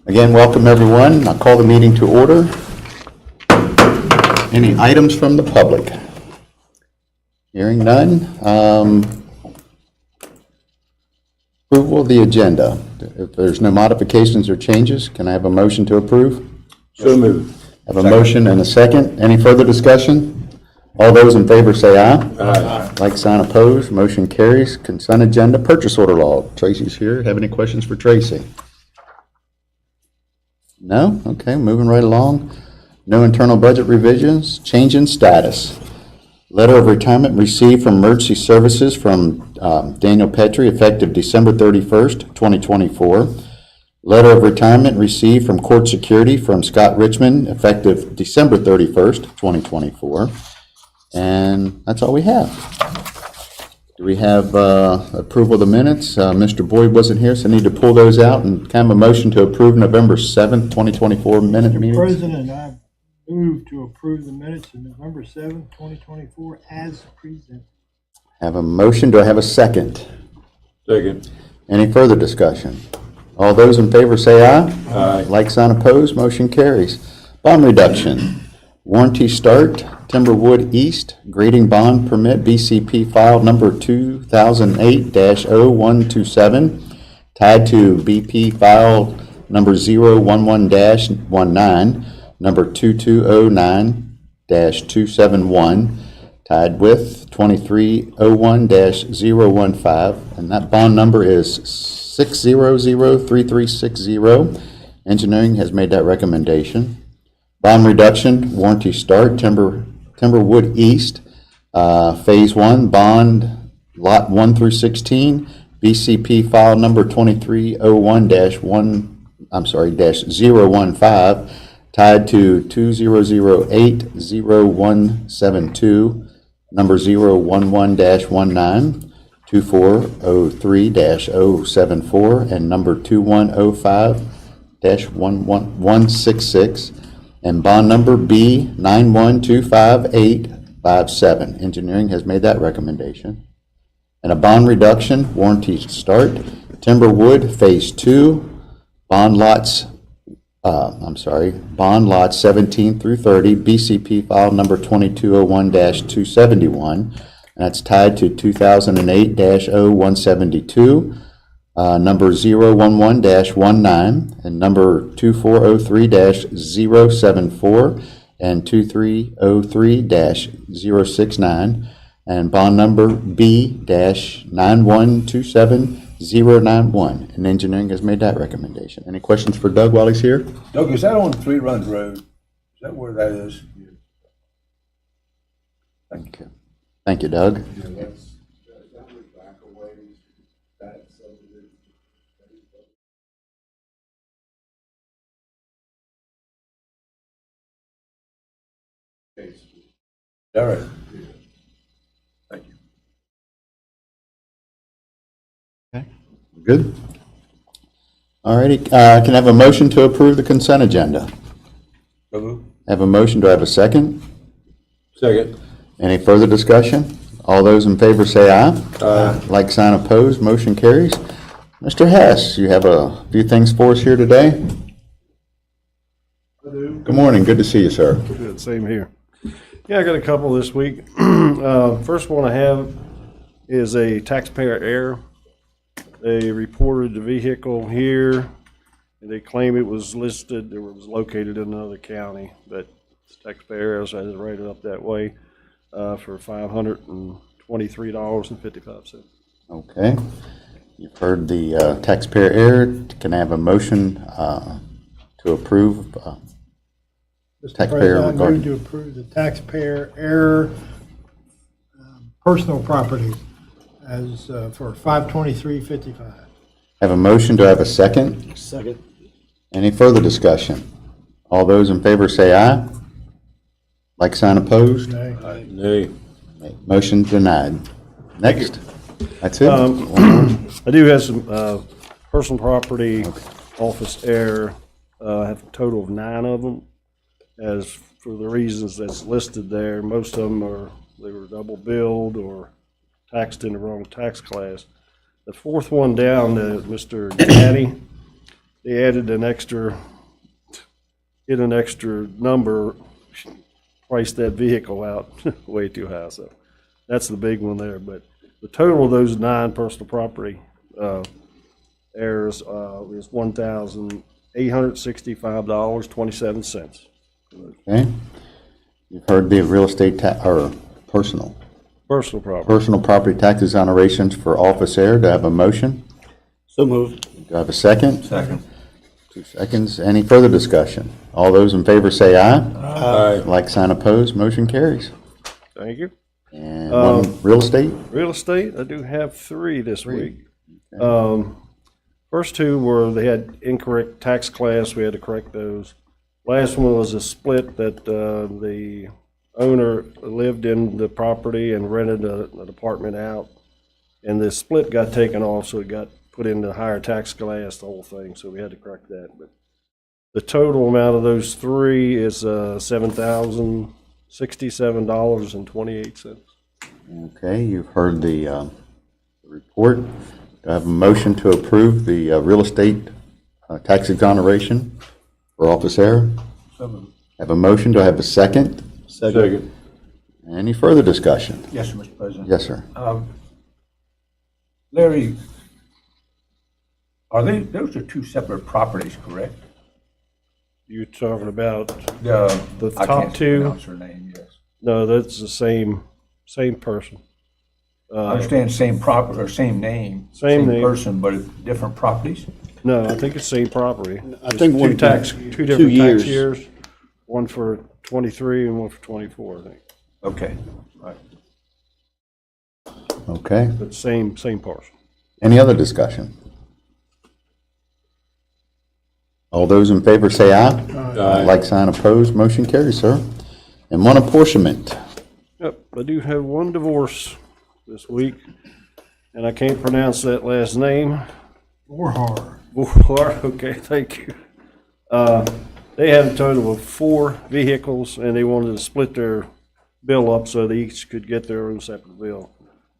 Again, welcome everyone. I'll call the meeting to order. Any items from the public? Hearing none. Approval of the agenda. If there's no modifications or changes, can I have a motion to approve? So moved. Have a motion and a second. Any further discussion? All those in favor say aye. Aye. Like sign opposed, motion carries. Consent agenda, purchase order law. Tracy's here. Have any questions for Tracy? No? Okay, moving right along. No internal budget revisions. Change in status. Letter of retirement received from Emergency Services from Daniel Petrie, effective December 31st, 2024. Letter of retirement received from Court Security from Scott Richmond, effective December 31st, 2024. And that's all we have. Do we have approval of the minutes? Mr. Boyd wasn't here, so I need to pull those out and kind of a motion to approve November 7th, 2024 minute meetings. President, I move to approve the minutes of November 7th, 2024 as presented. Have a motion. Do I have a second? Second. Any further discussion? All those in favor say aye. Aye. Like sign opposed, motion carries. Bond reduction. Warranty start, Timberwood East, grading bond permit, BCP file number 2008-0127, tied to BP file number 011-19, number 2209-271, tied with 2301-015, and that bond number is 6003360. Engineering has made that recommendation. Bond reduction, warranty start, Timberwood East, Phase 1, bond lot 1 through 16, BCP file number 2301-015, tied to 2008-0172, number 011-19, 2403-074, and number 2105-166, and bond number B9125857. Engineering has made that recommendation. And a bond reduction, warranty start, Timberwood Phase 2, bond lots 17 through 30, BCP file number 2201-271, and that's tied to 2008-0172, number 011-19, and number 2403-074, and 2303-069, and bond number B-9127091. And engineering has made that recommendation. Any questions for Doug while he's here? Doug, is that on Three Runs Road? Is that where that is? Thank you. Thank you, Doug. All right. Thank you. Okay, good. All righty, can I have a motion to approve the consent agenda? So moved. Have a motion, do I have a second? Second. Any further discussion? All those in favor say aye. Aye. Like sign opposed, motion carries. Mr. Hess, you have a few things for us here today? I do. Good morning, good to see you, sir. Good, same here. Yeah, I got a couple this week. First one I have is a taxpayer error. They reported the vehicle here, and they claim it was listed, it was located in another county, but taxpayer error, so I had to write it up that way, for $523.55. Okay, you've heard the taxpayer error. Can I have a motion to approve Mr. taxpayer President, I regarding? move to approve the taxpayer error personal property as for $523.55. Have a motion, do I have a second? Second. Any further discussion? All those in favor say aye. Like sign opposed? Nay. Nay. Motion denied. Next. That's it? I do have some personal property office error. I have a total of 9 of them. As for the reasons that's listed there, most of them they were double billed or taxed in the wrong tax class. The fourth one down, Mr. Gaddy, they added an extra, hit an extra number, priced that vehicle out way too high. So that's the big one there. But the total of those 9 personal property errors is $1,865.27. Okay. You've heard the real estate or personal property tax exonerations for office air. Do I have a motion? So moved. Do I have a second? Second. 2 seconds. Any further discussion? All those in favor say aye. Aye. Like sign opposed, motion carries. Thank you. And one real estate? Real estate, I do have 3 this week. First 2 were, they had incorrect tax class. We had to correct those. Last one was a split that the owner lived in the property and rented an apartment out. And the split got taken off, so it got put in the higher tax class, the whole thing. So we had to correct that. But the total amount of those 3 is $7,067.28. Okay, you've heard the report. Do I have a motion to approve the real estate tax exoneration for office air? So moved. I have a motion. Do I have a second? Second. Any further discussion? Yes, Mr. President. Yes, sir. Larry, those are 2 separate properties, correct? You talking about, The The top 2? pronounce her name, yes. No, that's the same person. I understand same property, or same name. Same name. person, but different properties? No, I think it's same property. I think Two one- different 2 tax years. years, one for 23 and one for 24, I think. Okay, all right. Okay. But same parcel. Any other discussion? All those in favor say aye. Aye. Like sign opposed, motion carries, sir. And one apportionment. Yep, I do have 1 divorce this week, and I can't pronounce that last name. Warhar. Okay, thank you. They had a total of 4 vehicles, and they wanted to split their bill up so they each could get their own separate bill.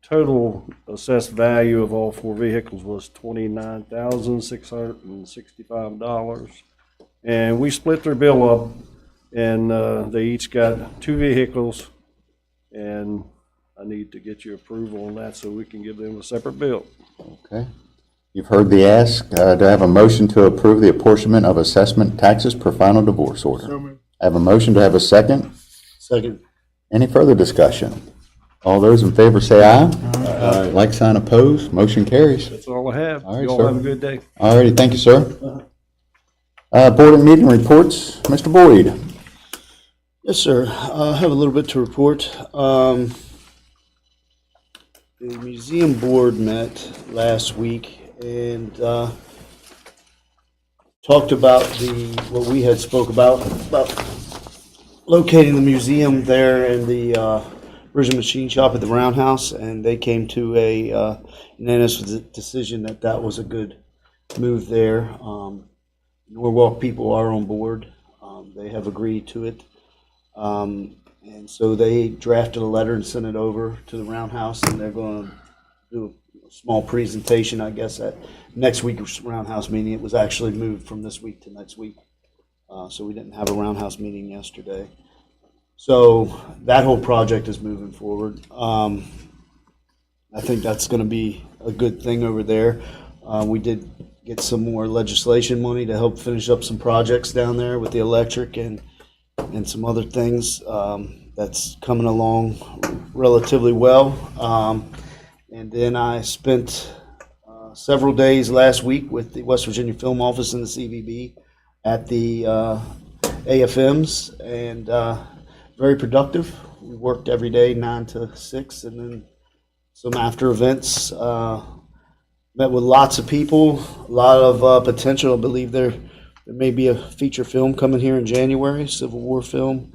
Total assessed value of all 4 vehicles was $29,665. And we split their bill up, and they each got 2 vehicles, and I need to get your approval on that so we can give them a separate bill. Okay. You've heard the ask. Do I have a motion to approve the apportionment of assessment taxes per final divorce order? So moved. I have a motion. Do I have a second? Second. Any further discussion? All those in favor say aye. Aye. Like sign opposed, motion carries. That's all I have. All right, You all sir. have a good day. All righty, thank you, sir. Board and meeting reports, Mr. Boyd. Yes, sir. I have a little bit to report. The museum board met last week and talked about what we had spoke about locating the museum there and the Bridge and Machine Shop at the Roundhouse, and they came to a unanimous decision that was a good move there. Norwalk people are on board. They have agreed to it. And so they drafted a letter and sent it over to the Roundhouse, and they're going to do a small presentation, I guess, at next week's Roundhouse meeting. It was actually moved from this week to next week. So we didn't have a Roundhouse meeting yesterday. So that whole project is moving forward. I think that's going to be a good thing over there. We did get some more legislation money to help finish up some projects down there with the electric and some other things. That's coming along relatively well. And then I spent several days last week with the West Virginia Film Office and the CVB at the AFMs, and very productive. We worked every day 9 to 6, and then some after events. Met with lots of people, a lot of potential. I believe there may be a feature film coming here in January, Civil War film,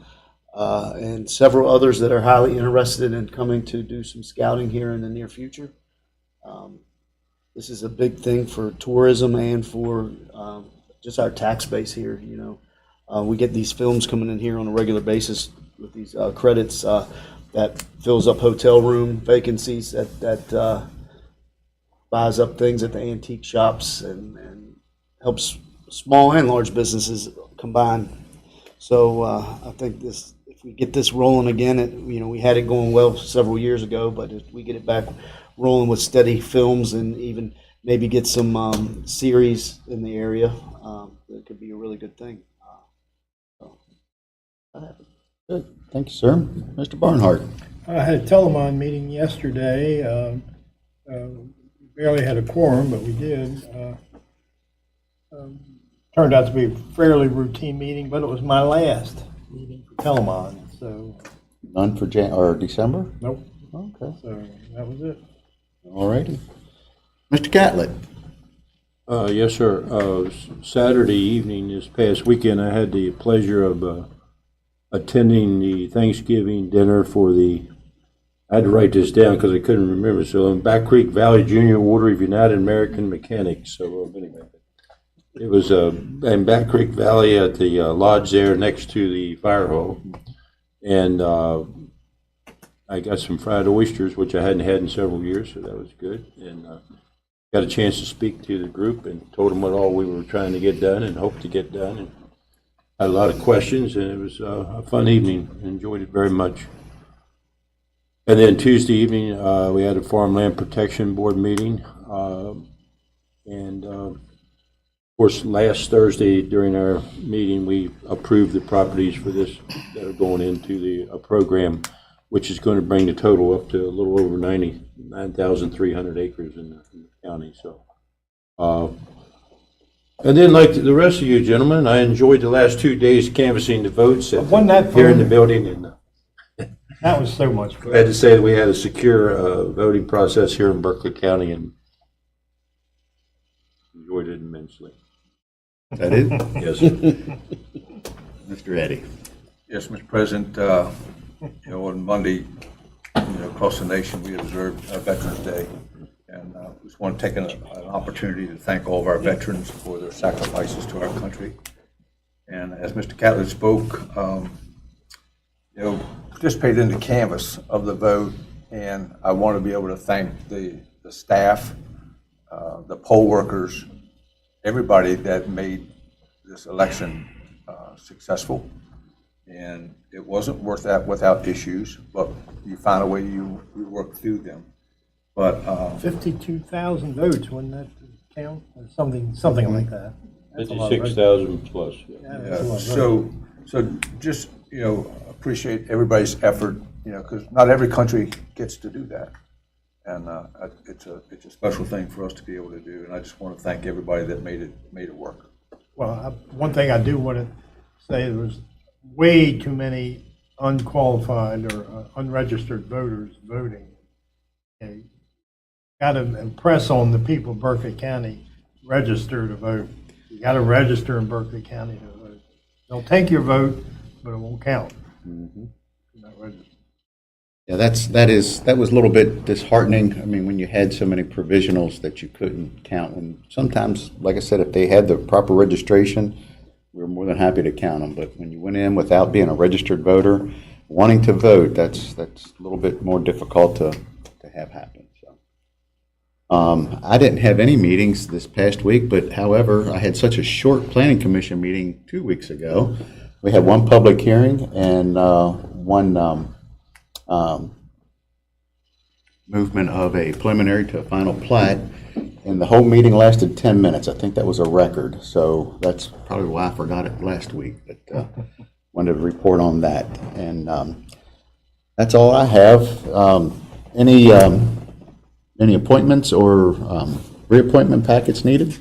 and several others that are highly interested in coming to do some scouting here in the near future. This is a big thing for tourism and for just our tax base here. You know, we get these films coming in here on a regular basis with these credits that fills up hotel room vacancies, that buys up things at the antique shops and helps small and large businesses combined. So I think this, if we get this rolling again, we had it going well several years ago, but if we get it back rolling with steady films and even maybe get some series in the area, it could be a really good thing. Good. Thank you, sir. Mr. Barnhart. I had a Telamon meeting yesterday. Barely had a quorum, but we did. Turned out to be a fairly routine meeting, but it was my last meeting for Telamon, so None for December? nope. Okay. So that was it. All righty. Mr. Catlett. Yes, sir. Saturday evening this past weekend, I had the pleasure of attending the Thanksgiving dinner for I had to write this down because I couldn't remember. So in Back Creek Valley Junior Order of United American Mechanics. So anyway, it was in Back Creek Valley at the lodge there next to the fire hall. And I got some fried oysters, which I hadn't had in several years, so that was good. And got a chance to speak to the group and told them what all we were trying to get done and hope to get done. And had a lot of questions, and it was a fun evening. Enjoyed it very much. And then Tuesday evening, we had a Farmland Protection Board meeting. And of course, last Thursday during our meeting, we approved the properties for this that are going into a program, which is going to bring the total up to a little over 99,300 acres in the county. So, and then, like the rest of you gentlemen, I enjoyed the last 2 days canvassing the votes Wasn't that here in the fun? building, and That was so much fun. glad to say that we had a secure voting process here in Berkeley County, and enjoyed it immensely. Is that it? Yes, sir. Mr. Eddie. Yes, Mr. President, on Monday, across the nation, we observed Veterans Day. And just want to take an opportunity to thank all of our veterans for their sacrifices to our country. And as Mr. Catlett spoke, participated in the canvass of the vote, and I want to be able to thank the staff, the poll workers, everybody that made this election successful. And it wasn't worth that without issues, but you find a way you work through them. But 52,000 votes, wasn't that the count? Or something like that. That's a lot of votes. 56,000 plus. Yeah. Yeah, that's a lot of votes. so just appreciate everybody's effort, because not every country gets to do that, and it's a special thing for us to be able to do. And I just want to thank everybody that made it work. Well, one thing I do want to say, there was way too many unqualified or unregistered voters voting. Okay. Got to impress on the people of Berkeley County, register to vote. You got to register in Berkeley County to vote. They'll take your vote, but it won't count. Mm-hmm. You're not registered. Yeah, that was a little bit disheartening. I mean, when you had so many provisionals that you couldn't count, and sometimes, like I said, if they had the proper registration, we were more than happy to count them. But when you went in without being a registered voter, wanting to vote, that's a little bit more difficult to have happen. So, I didn't have any meetings this past week, but however, I had such a short planning commission meeting 2 weeks ago. We had one public hearing and one movement of a preliminary to a final plat, and the whole meeting lasted 10 minutes. I think that was a record, so that's probably why I forgot it last week, but wanted to report on that. And that's all I have. Any appointments or reappointment packets needed?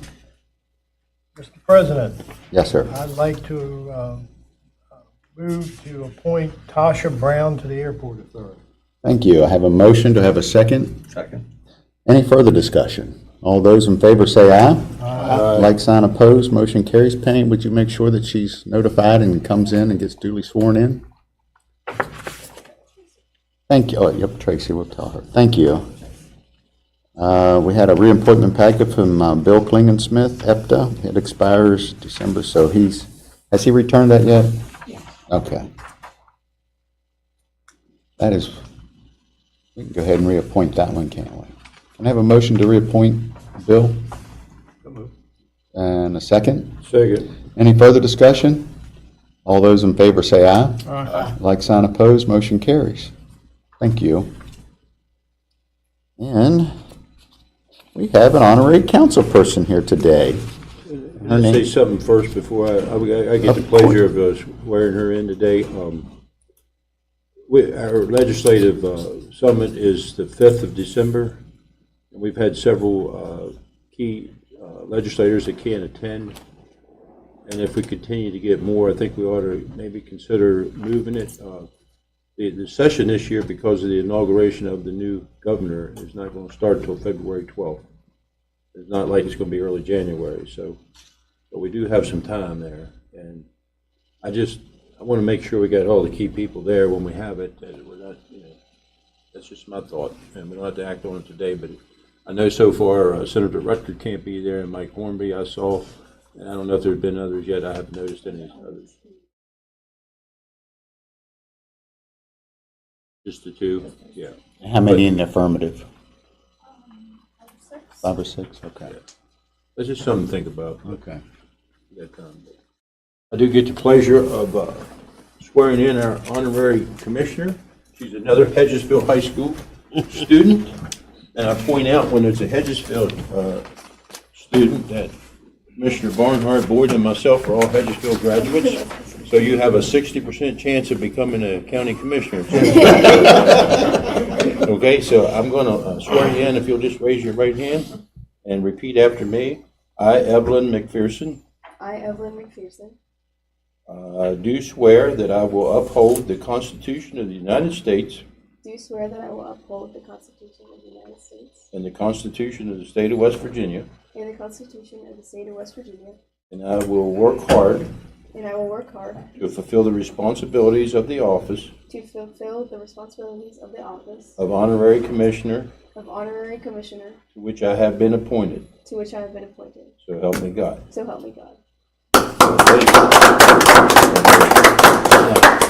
Mr. President, Yes, sir. I'd like to move to appoint Tasha Brown to the Airport Authority. Thank you. I have a motion. To have a second? Second. Any further discussion? All those in favor say aye. Aye. Like sign opposed, motion carries. Penny, would you make sure that she's notified and comes in and gets duly sworn in? Thank you. Oh, yep, Tracy, we'll tell her. Thank you. We had a reappointment packet from Bill Klingensmith, EPTA. It expires December, so has he returned that yet? Yeah. Okay. We can go ahead and reappoint that one, can't we? Can I have a motion to reappoint Bill? And a second? Second. Any further discussion? All those in favor say aye. Aye. Like sign opposed, motion carries. Thank you. And we have an honorary council person here today. Her I'll say name, something first before I get the pleasure of swearing her in today. Our legislative summit is the 5th of December. And we've had several key legislators that can't attend. And if we continue to get more, I think we ought to maybe consider moving it. The session this year, because of the inauguration of the new governor, is not going to start until February 12th. It's not like it's going to be early January, but we do have some time there. And I want to make sure we got all the key people there when we have it. That we're not, that's just my thought, and we don't have to act on it today. But I know so far Senator Rutger can't be there, and Mike Hornby I saw, and I don't know if there's been others yet. I haven't noticed any others. Just the two, yeah. how many in the affirmative? 5 or 6, okay. That's just something to think about. Okay. I do get the pleasure of swearing in our honorary commissioner. She's another Hedgesville High School student. And I point out when there's a Hedgesville student that Commissioner Barnhart, Boyd, and myself are all Hedgesville graduates. So you have a 60% chance of becoming a county commissioner. Okay, so I'm going to swear you in if you'll just raise your right hand and repeat after me. I, Evelyn McPherson, I, Evelyn McPherson, do swear that I will uphold the Constitution of the United States do swear that I will uphold the Constitution of the United States and the Constitution of the State of West Virginia, and the Constitution of the State of West Virginia, and I will work hard and I will work hard to fulfill the responsibilities of the office to fulfill the responsibilities of the office of Honorary Commissioner of Honorary Commissioner to which I have been appointed. to which I have been appointed. So help me God. So help me God.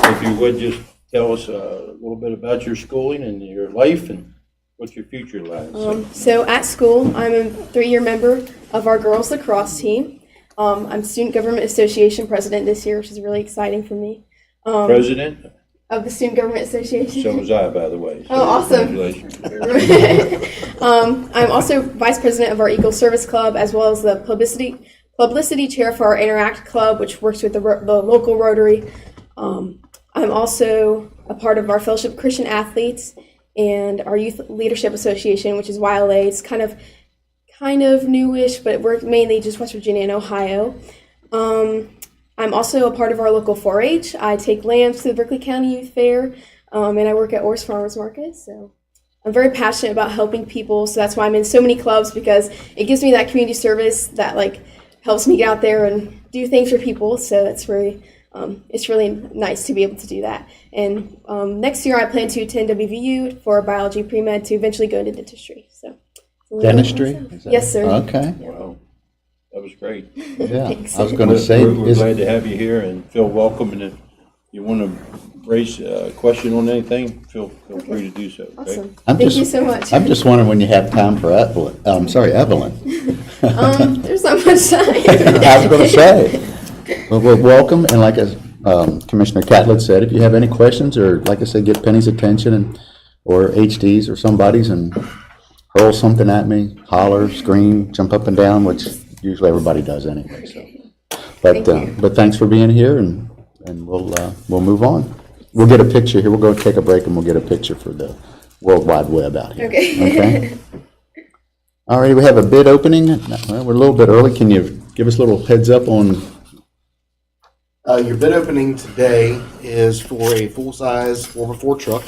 If you would just tell us a little bit about your schooling and your life and what your future lies. So at school, I'm a 3-year member of our girls lacrosse team. I'm Student Government Association president this year, which is really exciting for me. President, Of the Student Government Association. so was I, by the way. So Oh, awesome. Congratulations. I'm also vice president of our Eagle Service Club, as well as the publicity chair for our Interact Club, which works with the local Rotary. I'm also a part of our Fellowship of Christian Athletes and our Youth Leadership Association, which is YLA. It's kind of newish, but we're mainly just West Virginia and Ohio. I'm also a part of our local 4-H. I take lambs to the Berkeley County Youth Fair, and I work at Orr's Farmers Market. So I'm very passionate about helping people, so that's why I'm in so many clubs, because it gives me that community service that helps me get out there and do things for people. So it's really nice to be able to do that. And next year I plan to attend WVU for biology pre-med to eventually go into dentistry. So Dentistry? Is that- Yes, sir. Okay, Wow, that was great. yeah. Thanks. I was going to say, We're glad to have you here and feel welcome. And if you want to raise a question on anything, feel free to do so. Okay? Awesome. I'm Thank just- you so much. I'm just wondering when you have time for Evelyn. Evelyn. There's not much time. I was going to say. Well, welcome, and like as Commissioner Catlett said, if you have any questions, or like I said, get Penny's attention, or HD's or somebody's, and hurl something at me, holler, scream, jump up and down, which usually everybody does anyway. So, but thanks for being here, and we'll move on. We'll get a picture here. We'll go take a break, and we'll get a picture for the World Wide Web out here. Okay. All right, we have a bid opening. Well, we're a little bit early. Can you give us a little heads up on? Your bid opening today is for a full-size 4x4 truck.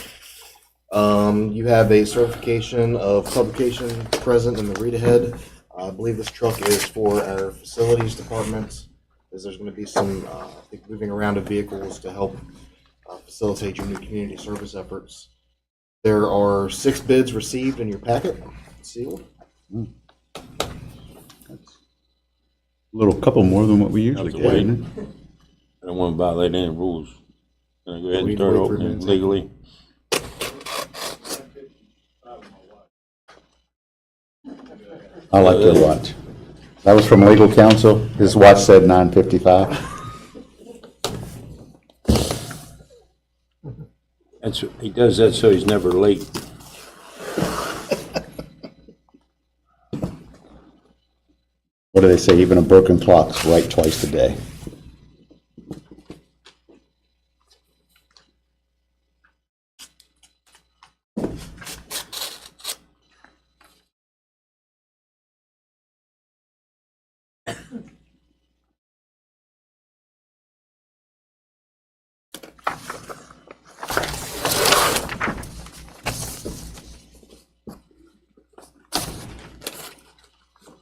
You have a certification of publication present in the read-ahead. I believe this truck is for our facilities department, as there's going to be some moving around of vehicles to help facilitate your new community service efforts. There are 6 bids received in your packet, sealed. Couple more than what we usually That was get, a isn't it? I don't want to violate any rules. Can I go ahead and We start wait for opening minutes. legally? I like to watch. That was from legal counsel. His watch said 9:55. He does that so he's never late. What do they say? Even a broken clock's right twice a day.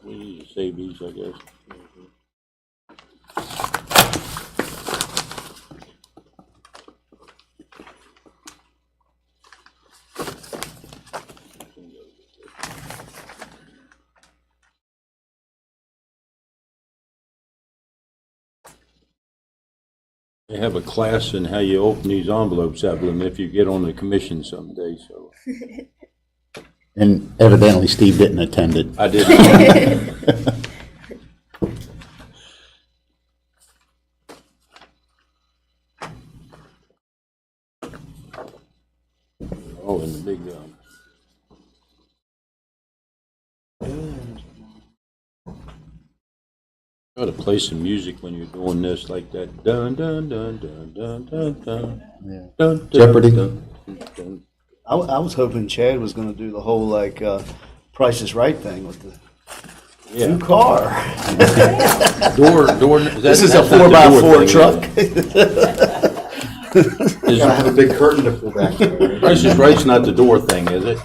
We need to save these, I guess. They have a class in how you open these envelopes, Evelyn, if you get on the commission someday, so. And evidently Steve didn't attend it. I did. Oh, and the big, gotta play some music when you're doing this like that. Dun, dun, dun, dun, dun, dun, dun. Yeah. Dun, dun, Jeopardy. dun, dun. I was hoping Chad was gonna do the whole like Price is Right thing with the Yeah. new car. Door. This is a 4x4 truck. Gotta have a big curtain to pull back. Price is Right's not the door thing, is it?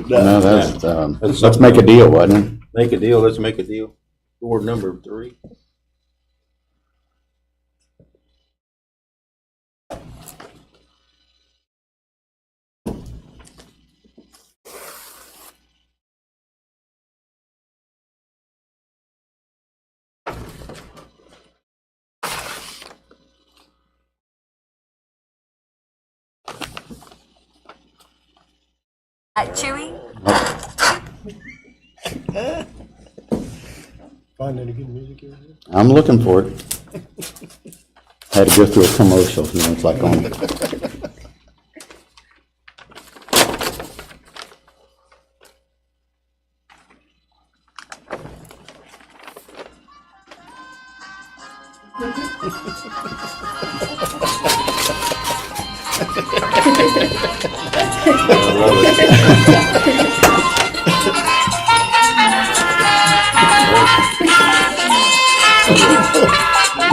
No, that's, That's let's make a deal, wasn't it? Make a deal, let's make a deal. Door number 3. Chewy? Find any good music here? I'm looking for it. Had to go through a commercial, you know, it's like on.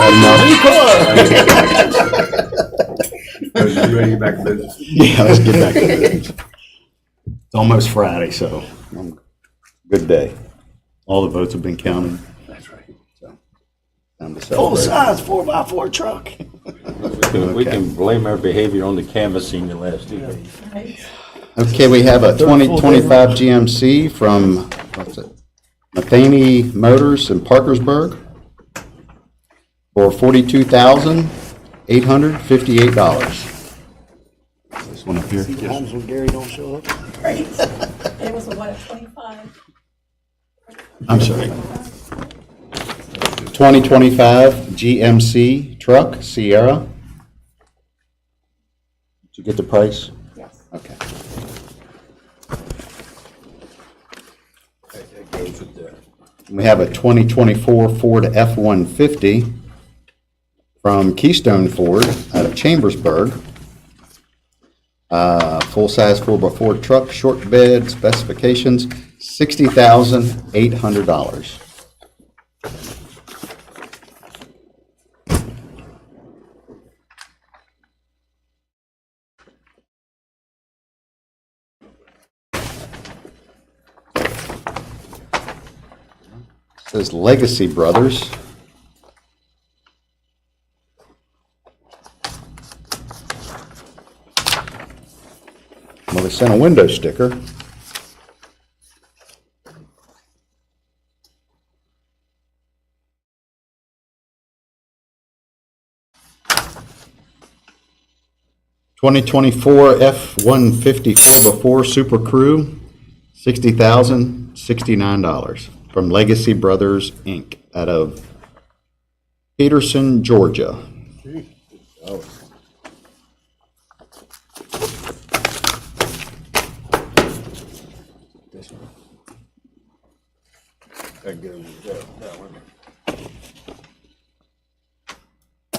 I love it. Ready back to business. Yeah, let's get back to it. It's almost Friday, so good day. All the votes have been counted. That's right. Time to Full celebrate. size 4x4 truck. We can blame our behavior on the canvassing the last 2 days. Okay, we have a 2025 GMC from, what's it? Matheny Motors in Parkersburg for $42,858. This one up here. Times when Gary don't show up. Right. It was a what, a 25? I'm sorry. 2025 GMC truck, Sierra. Did you get the price? Yes. Okay. That goes with that. We have a 2024 Ford F-150 from Keystone Ford out of Chambersburg. Full-size 4x4 truck, short bed, specifications, $60,800. Says Legacy Brothers. Well, they sent a window sticker. (2024) F-150 4x4 Super Crew, $60,069 from Legacy Brothers, Inc. out of Peterson, Georgia.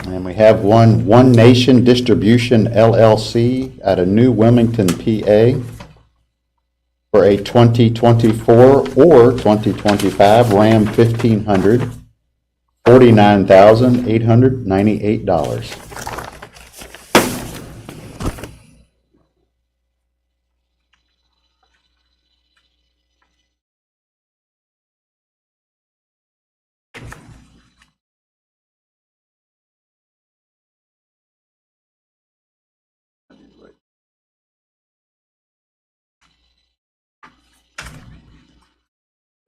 And we have One Nation Distribution LLC out of New Wilmington, PA, for a 2024 or 2025 Ram 1500, $49,898.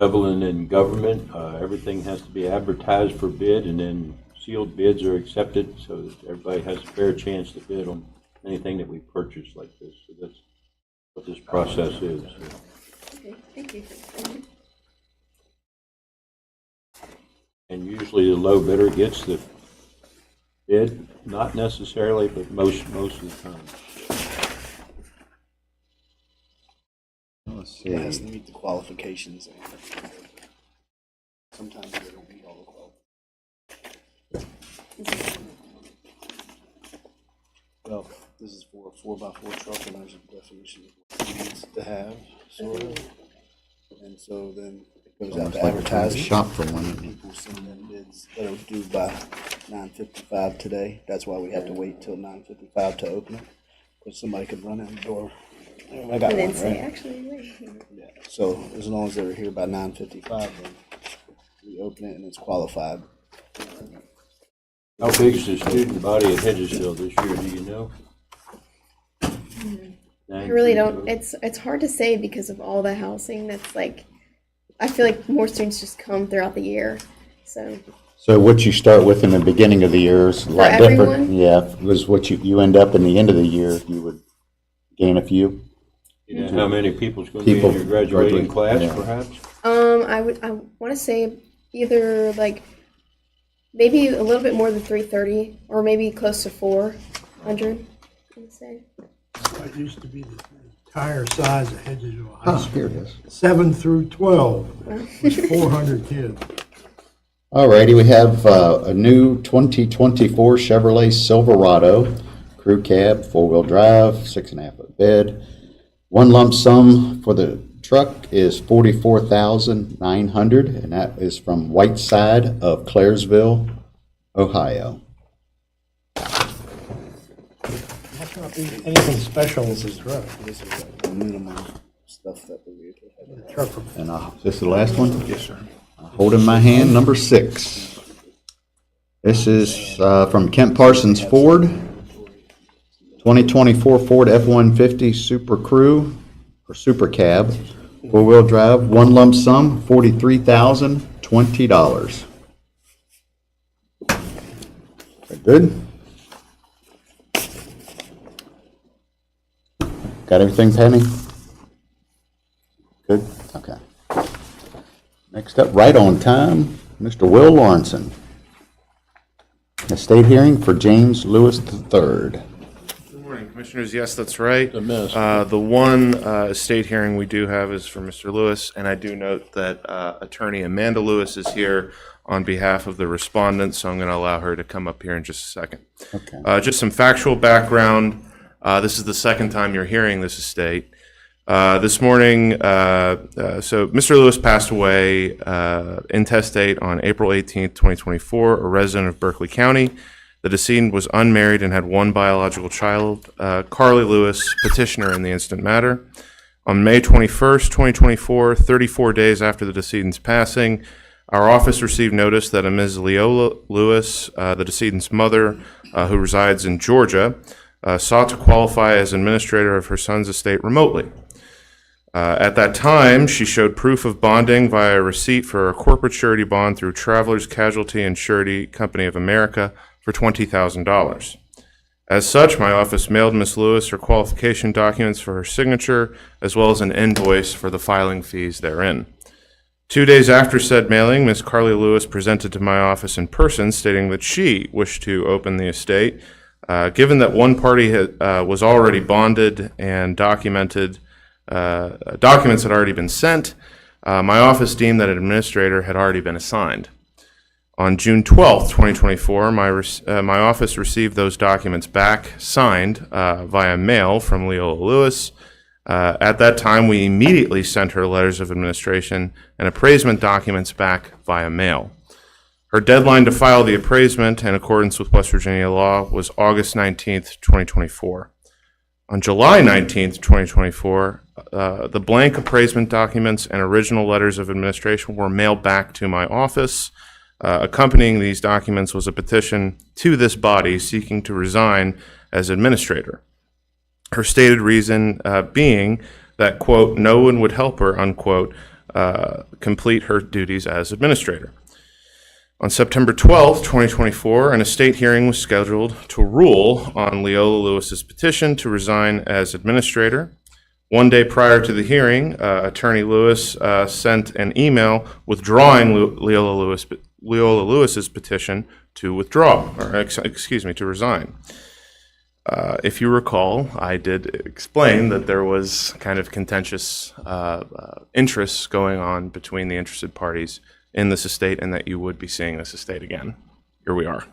Government and government, everything has to be advertised for bid, and then sealed bids are accepted so that everybody has a fair chance to bid on anything that we purchase like this. So that's what this process is. Okay, thank you. And usually the low bidder gets the bid, not necessarily, but most of the time. Let's It has to see. meet the qualifications. And sometimes they don't meet all the qualifications. Well, this is for a 4x4 truck, and there's a definition of what it needs to have, sort of. And so then it goes out Almost to like we're trying to advertising. shop for one. People send in bids that are due by 9:55 today. That's why we have to wait till 9:55 to open it, because somebody could run in the door. I got And then one, say, right? actually, wait here. Yeah, so as long as they're here by 9:55, then we open it and it's qualified. How big is the student body at Hedgesville this year, do you know? I really don't. It's hard to say because of all the housing that's like. I feel like more students just come throughout the year, so. So what you start with in the beginning of the year is a lot For different. everyone? Yeah, was what you end up in the end of the year, you would gain a few. You know how many people's going to be in People your graduating class, yeah. perhaps? I want to say either like maybe a little bit more than 330 or maybe close to 400. I would say. That used to be the entire size of Hedgesville High Oh, School. here it is. 7 through 12 was 400 kids. All righty, we have a new 2024 Chevrolet Silverado, crew cab, four-wheel drive, 6.5-foot bed. One lump sum for the truck is $44,900, and that is from Whiteside of Claresville, Ohio. Must not be anything special with this truck. This is the minimum stuff that the vehicle has. The truck And this is the last one? Yes, sir. Hold in my hand, number 6. This is from Kent Parsons Ford, 2024 Ford F-150 Super Crew, or Super Cab, four-wheel drive, one lump sum, $43,020. Good? Got everything, Penny? Good? Okay. Next up, right on time, Mr. Will Lawrenson. Estate hearing for James Lewis III. Good morning, Commissioners. Yes, that's right. The mess. The one estate hearing we do have is for Mr. Lewis, and I do note that Attorney Amanda Lewis is here on behalf of the respondent, so I'm going to allow her to come up here in just a second. Okay. Just some factual background. This is the second time you're hearing this estate. This morning, so Mr. Lewis passed away intestate on April 18th, 2024, a resident of Berkeley County. The decedent was unmarried and had one biological child, Carly Lewis, petitioner in the instant matter. On May 21st, 2024, 34 days after the decedent's passing, our office received notice that a Ms. Leola Lewis, the decedent's mother, who resides in Georgia, sought to qualify as administrator of her son's estate remotely. At that time, she showed proof of bonding via a receipt for a corporate surety bond through Travelers Casualty and Surety Company of America for $20,000. As such, my office mailed Ms. Lewis her qualification documents for her signature, as well as an invoice for the filing fees therein. 2 days after said mailing, Ms. Carly Lewis presented to my office in person stating that she wished to open the estate. Given that one party was already bonded and documents had already been sent, my office deemed that an administrator had already been assigned. On June 12th, 2024, my office received those documents back, signed via mail from Leola Lewis. At that time, we immediately sent her letters of administration and appraisement documents back via mail. Her deadline to file the appraisement in accordance with West Virginia law was August 19th, 2024. On July 19th, 2024, the blank appraisement documents and original letters of administration were mailed back to my office. Accompanying these documents was a petition to this body seeking to resign as administrator. Her stated reason being that, quote, no one would help her, unquote, complete her duties as administrator. On September 12th, 2024, an estate hearing was scheduled to rule on Leola Lewis's petition to resign as administrator. 1 day prior to the hearing, Attorney Lewis sent an email withdrawing Leola Lewis's petition to withdraw, or to resign. If you recall, I did explain that there was kind of contentious interests going on between the interested parties in this estate and that you would be seeing this estate again. Here we are.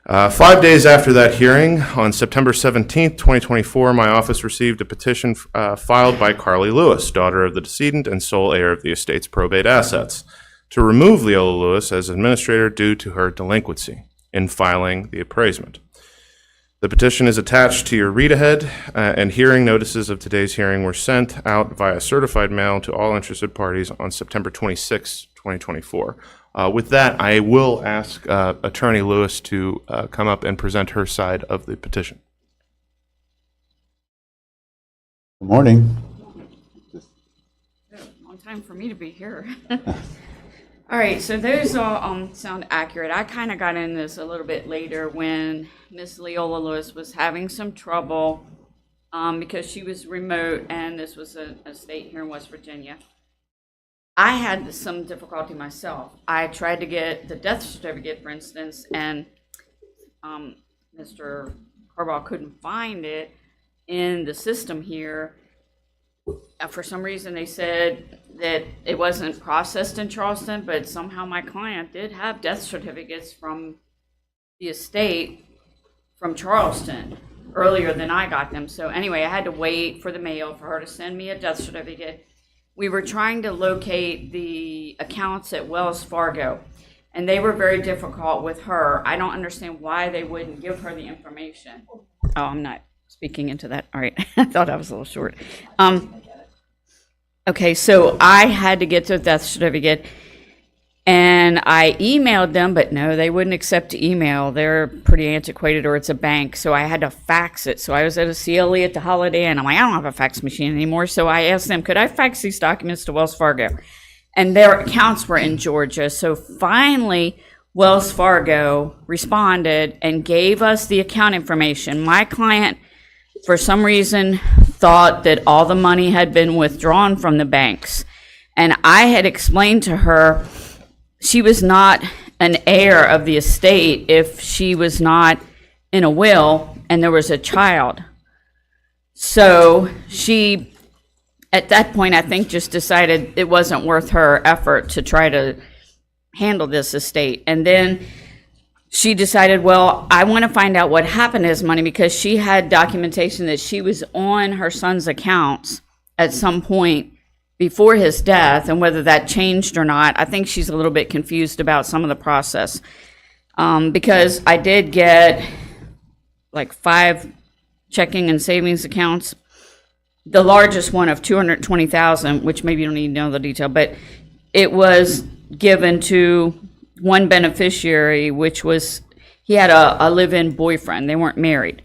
5 days after that hearing, on September 17th, 2024, my office received a petition filed by Carly Lewis, daughter of the decedent and sole heir of the estate's probate assets, to remove Leola Lewis as administrator due to her delinquency in filing the appraisement. The petition is attached to your read-ahead, and hearing notices of today's hearing were sent out via certified mail to all interested parties on September 26, 2024. With that, I will ask Attorney Lewis to come up and present her side of the petition. Good morning. Long time for me to be here. All right, so those all sound accurate. I kind of got in this a little bit later when Miss Leola Lewis was having some trouble because she was remote, and this was a state here in West Virginia. I had some difficulty myself. I tried to get the death certificate, for instance, and Mr. Carbaugh couldn't find it in the system here. For some reason, they said that it wasn't processed in Charleston, but somehow my client did have death certificates from the estate from Charleston earlier than I got them. So anyway, I had to wait for the mail for her to send me a death certificate. We were trying to locate the accounts at Wells Fargo, and they were very difficult with her. I don't understand why they wouldn't give her the information. Oh, I'm not speaking into that. All right. I thought I was a little short. Okay, so I had to get the death certificate, and I emailed them, but no, they wouldn't accept email. They're pretty antiquated, or it's a bank, so I had to fax it. So I was at a CLE at the Holiday Inn. I'm like, I don't have a fax machine anymore, so I asked them, could I fax these documents to Wells Fargo? And their accounts were in Georgia, so finally, Wells Fargo responded and gave us the account information. My client, for some reason, thought that all the money had been withdrawn from the banks. And I had explained to her she was not an heir of the estate if she was not in a will and there was a child. So she, at that point, I think just decided it wasn't worth her effort to try to handle this estate. And then she decided, well, I want to find out what happened to his money, because she had documentation that she was on her son's accounts at some point before his death, and whether that changed or not. I think she's a little bit confused about some of the process, because I did get like 5 checking and savings accounts, the largest one of $220,000, which maybe you don't need to know the detail, but it was given to one beneficiary, which was, he had a live-in boyfriend. They weren't married.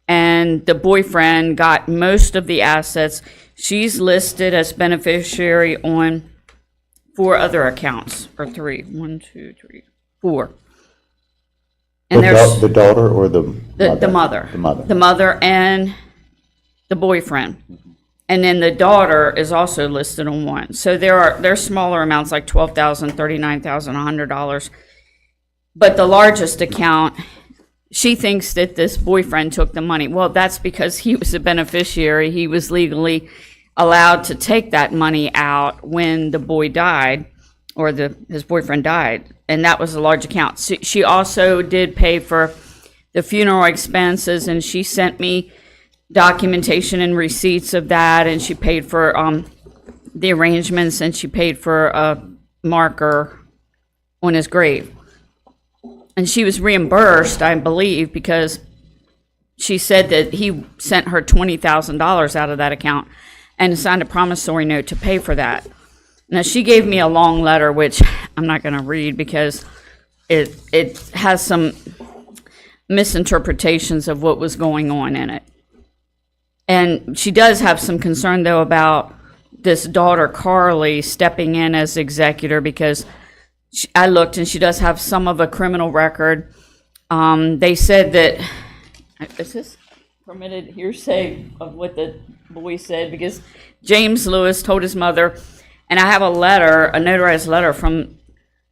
And the boyfriend got most of the assets. She's listed as beneficiary on 4 other accounts, or 3. 1, 2, 3, 4. And there's The daughter or the mother? the mother. The mother. The mother and the boyfriend. And then the daughter is also listed on one. So there's smaller amounts like $12,000, $39,000, $100. But the largest account, she thinks that this boyfriend took the money. Well, that's because he was a beneficiary. He was legally allowed to take that money out when the boy died, or his boyfriend died, and that was a large account. She also did pay for the funeral expenses, and she sent me documentation and receipts of that, and she paid for the arrangements, and she paid for a marker on his grave. And she was reimbursed, I believe, because she said that he sent her $20,000 out of that account and signed a promissory note to pay for that. Now, she gave me a long letter, which I'm not going to read because it has some misinterpretations of what was going on in it. And she does have some concern, though, about this daughter, Carly, stepping in as executor because I looked and she does have some of a criminal record. They said that, is this permitted hearsay of what the boy said? Because James Lewis told his mother, and I have a letter, a notarized letter from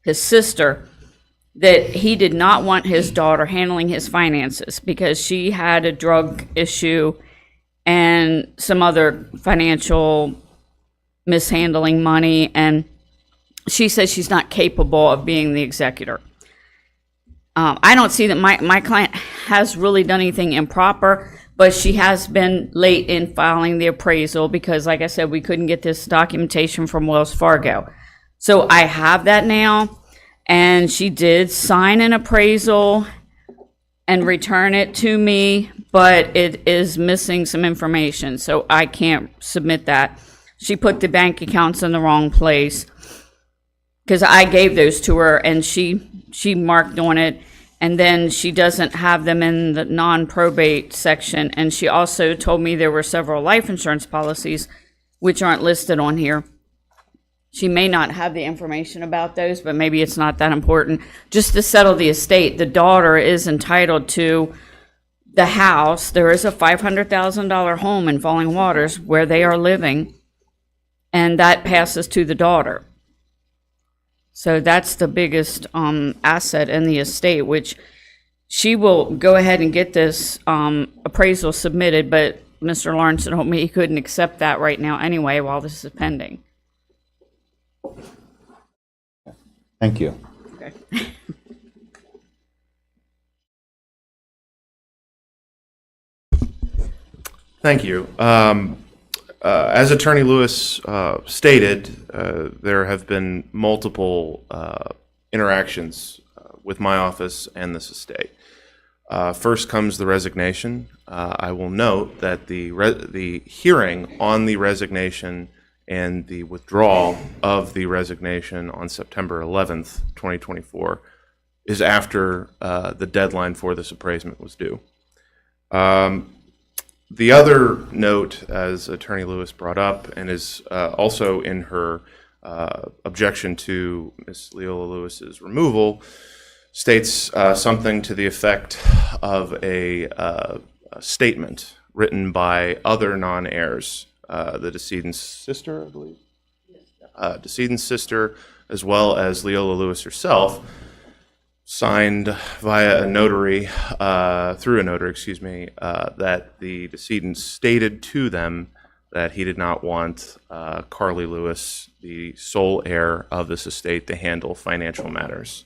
his sister, that he did not want his daughter handling his finances because she had a drug issue and some other financial mishandling money, and she says she's not capable of being the executor. I don't see that my client has really done anything improper, but she has been late in filing the appraisal because, like I said, we couldn't get this documentation from Wells Fargo. So I have that now, and she did sign an appraisal and return it to me, but it is missing some information, so I can't submit that. She put the bank accounts in the wrong place because I gave those to her, and she marked on it, and then she doesn't have them in the non-probate section. And she also told me there were several life insurance policies which aren't listed on here. She may not have the information about those, but maybe it's not that important. Just to settle the estate, the daughter is entitled to the house. There is a $500,000 home in Falling Waters where they are living, and that passes to the daughter. So that's the biggest asset in the estate, which she will go ahead and get this appraisal submitted, but Mr. Lawrence told me he couldn't accept that right now anyway while this is pending. Thank you. Okay. Thank you. As Attorney Lewis stated, there have been multiple interactions with my office and this estate. First comes the resignation. I will note that the hearing on the resignation and the withdrawal of the resignation on September 11th, 2024, is after the deadline for this appraisement was due. The other note, as Attorney Lewis brought up, and is also in her objection to Ms. Leola Lewis's removal, states something to the effect of a statement written by other non-heirs, the decedent's sister, I believe, decedent's sister, as well as Leola Lewis herself, signed via a notary, through a notary, that the decedent stated to them that he did not want Carly Lewis, the sole heir of this estate, to handle financial matters.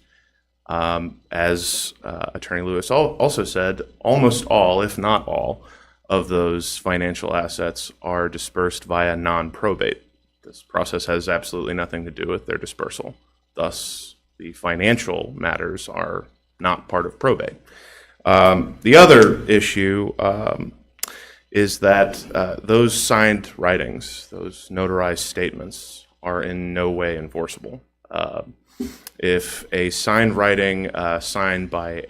As Attorney Lewis also said, almost all, if not all, of those financial assets are dispersed via non-probate. This process has absolutely nothing to do with their dispersal. Thus, the financial matters are not part of probate. The other issue is that those signed writings, those notarized statements, are in no way enforceable. If a signed writing signed by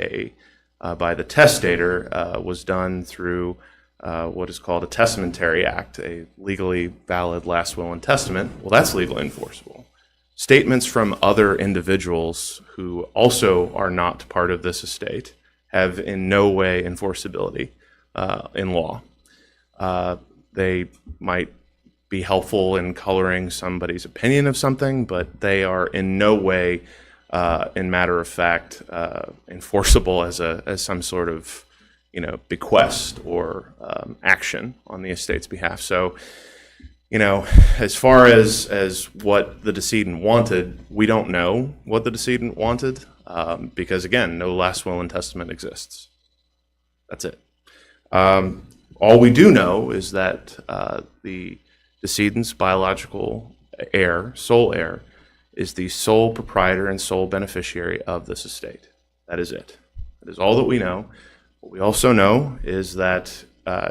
the testator was done through what is called a testamentary act, a legally valid last will and testament, well, that's legally enforceable. Statements from other individuals who also are not part of this estate have in no way enforceability in law. They might be helpful in coloring somebody's opinion of something, but they are in no way, in matter of fact, enforceable as some sort of, bequest or action on the estate's behalf. So, as far as what the decedent wanted, we don't know what the decedent wanted, because again, no last will and testament exists. That's it. All we do know is that the decedent's biological heir, sole heir, is the sole proprietor and sole beneficiary of this estate. That is it. That is all that we know. What we also know is that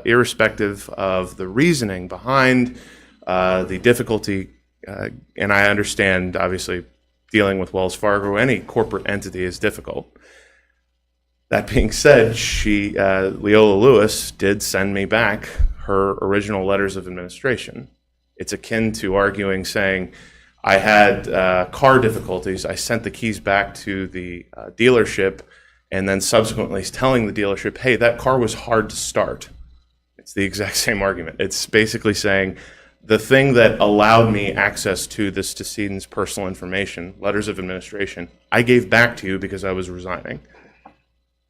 irrespective of the reasoning behind the difficulty, and I understand, obviously, dealing with Wells Fargo, any corporate entity is difficult. That being said, Leola Lewis did send me back her original letters of administration. It's akin to arguing, saying, I had car difficulties, I sent the keys back to the dealership, and then subsequently telling the dealership, hey, that car was hard to start. It's the exact same argument. It's basically saying, the thing that allowed me access to this decedent's personal information, letters of administration, I gave back to you because I was resigning.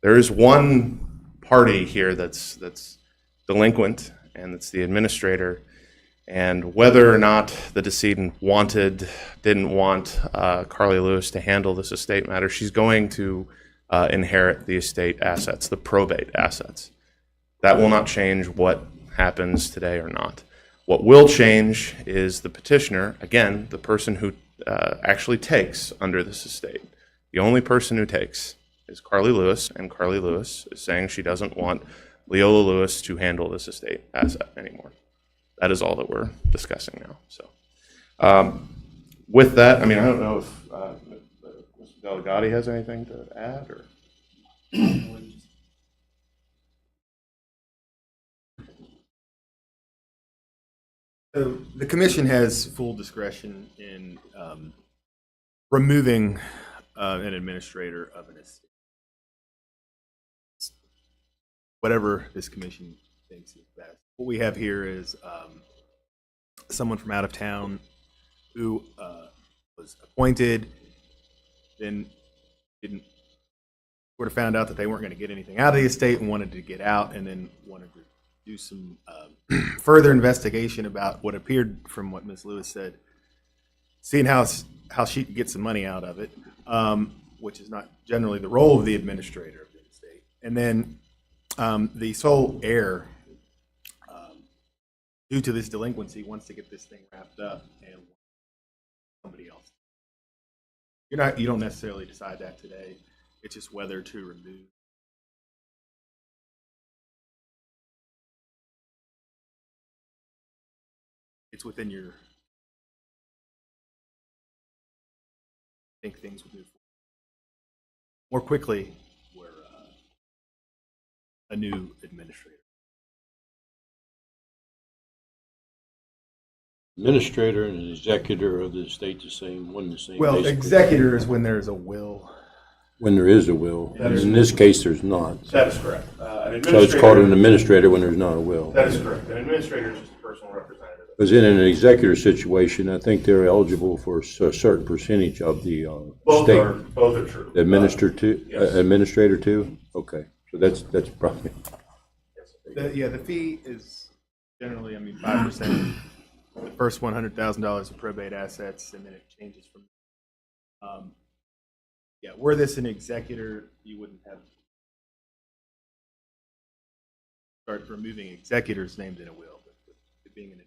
There is one party here that's delinquent, and it's the administrator. And whether or not the decedent didn't want Carly Lewis to handle this estate matter, she's going to inherit the estate assets, the probate assets. That will not change what happens today or not. What will change is the petitioner, again, the person who actually takes under this estate. The only person who takes is Carly Lewis, and Carly Lewis is saying she doesn't want Leola Lewis to handle this estate asset anymore. That is all that we're discussing now. So, with that, I don't know if Mr. Delegati has anything to add, or. So the commission has full discretion in removing an administrator of an estate. Whatever this commission thinks is best. What we have here is someone from out of town who was appointed, then sort of found out that they weren't going to get anything out of the estate and wanted to get out, and then wanted to do some further investigation about what appeared from what Ms. Lewis said, seeing how she could get some money out of it, which is not generally the role of the administrator of the estate. And then the sole heir, due to this delinquency, wants to get this thing wrapped up and somebody else. You don't necessarily decide that today. It's just whether to remove. It's within your. I think things would move more quickly where a new administrator. Administrator and executor of the estate the same, Well, basically. executor is when there's a will. When there is a will. In this case, there's not. That is correct. So it's called an administrator when there's not a will. That is correct. An administrator is just a personal representative. Because in an executor situation, I think they're eligible for a certain percentage of the Both state. are true. Yes. Administrator too? Okay, so that's probably. The fee is generally, 5%. The first $100,000 of probate assets, and then it changes from. Were this an executor, you wouldn't have start removing executors named in a will, but it being an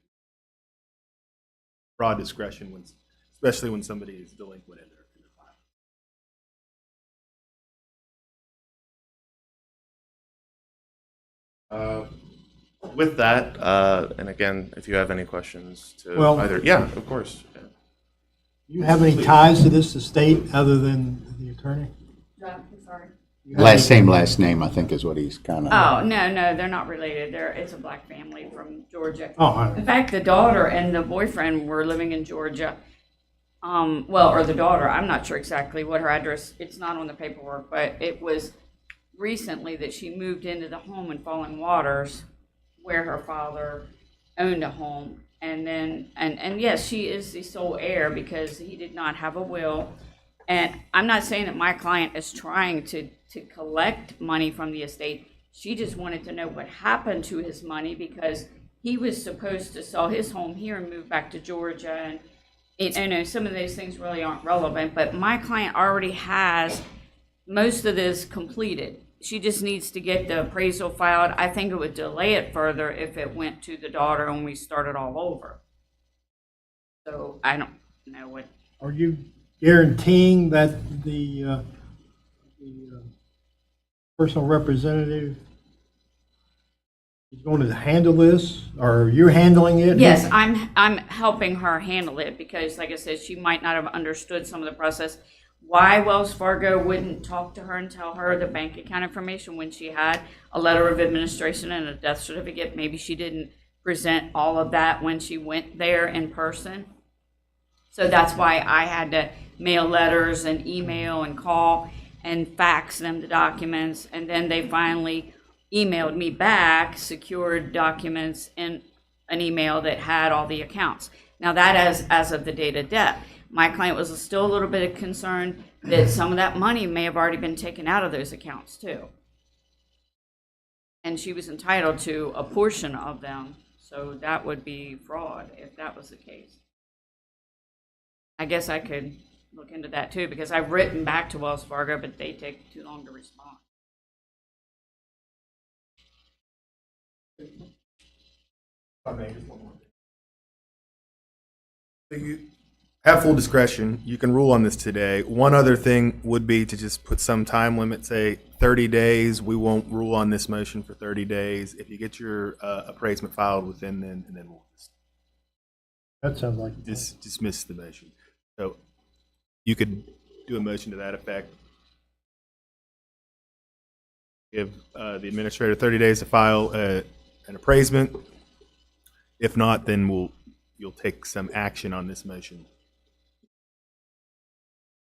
broad discretion when, especially when somebody is delinquent in their file. With that, and again, if you have any questions to Well- either, yeah, of course. Yeah. Do you have any ties to this estate other than the attorney? No, I'm sorry. Last name, I think is what he's kind of. Oh, no, they're not related. It's a black family from Georgia. Oh, all right. In fact, the daughter and the boyfriend were living in Georgia. Or the daughter, I'm not sure exactly what her address, it's not on the paperwork, but it was recently that she moved into the home in Falling Waters where her father owned a home. And then, and yes, she is the sole heir because he did not have a will. And I'm not saying that my client is trying to collect money from the estate. She just wanted to know what happened to his money because he was supposed to sell his home here and move back to Georgia. And I know some of those things really aren't relevant, but my client already has most of this completed. She just needs to get the appraisal filed. I think it would delay it further if it went to the daughter and we started all over. So I don't know what. Are you guaranteeing that the personal representative is going to handle this, or are you handling it? Yes, I'm helping her handle it because, like I said, she might not have understood some of the process. Why Wells Fargo wouldn't talk to her and tell her the bank account information when she had a letter of administration and a death certificate. Maybe she didn't present all of that when she went there in person. So that's why I had to mail letters and email and call and fax them the documents. And then they finally emailed me back secured documents in an email that had all the accounts. Now that as of the date of death. My client was still a little bit concerned that some of that money may have already been taken out of those accounts too. And she was entitled to a portion of them, so that would be fraud if that was the case. I guess I could look into that too, because I've written back to Wells Fargo, but they take too long to respond. So you have full discretion. You can rule on this today. One other thing would be to just put some time limit, say 30 days. We won't rule on this motion for 30 days. If you get your appraisement filed within then, and then we'll just That sounds like. dismiss the motion. So you could do a motion to that effect. Give the administrator 30 days to file an appraisement. If not, then you'll take some action on this motion.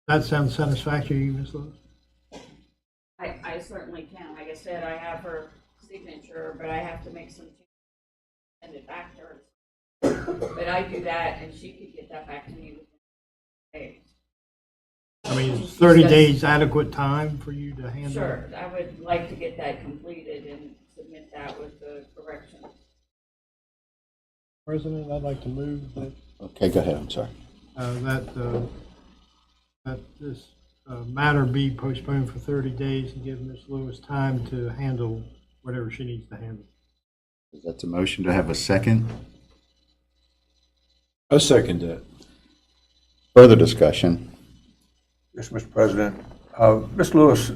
That sounds satisfactory to you, Ms. Lewis? I certainly can. Like I said, I have her signature, but I have to make some changes and send it back to her. But I do that, and she could get that back to me within days. I mean, is 30 days adequate time for you to handle? Sure, I would like to get that completed and submit that with the corrections. President, I'd like to move that, Okay, go ahead, I'm sorry. that this matter be postponed for 30 days and give Ms. Lewis time to handle whatever she needs to handle. Is that the motion to have a second? I second that. Further discussion? Yes, Mr. President. Ms. Lewis,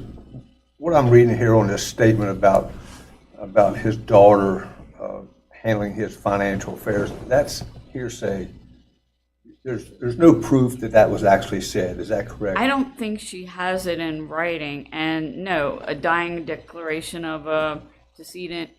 what I'm reading here on this statement about his daughter handling his financial affairs, that's hearsay. There's no proof that that was actually said. Is that correct? I don't think she has it in writing, and no, a dying declaration of a decedent.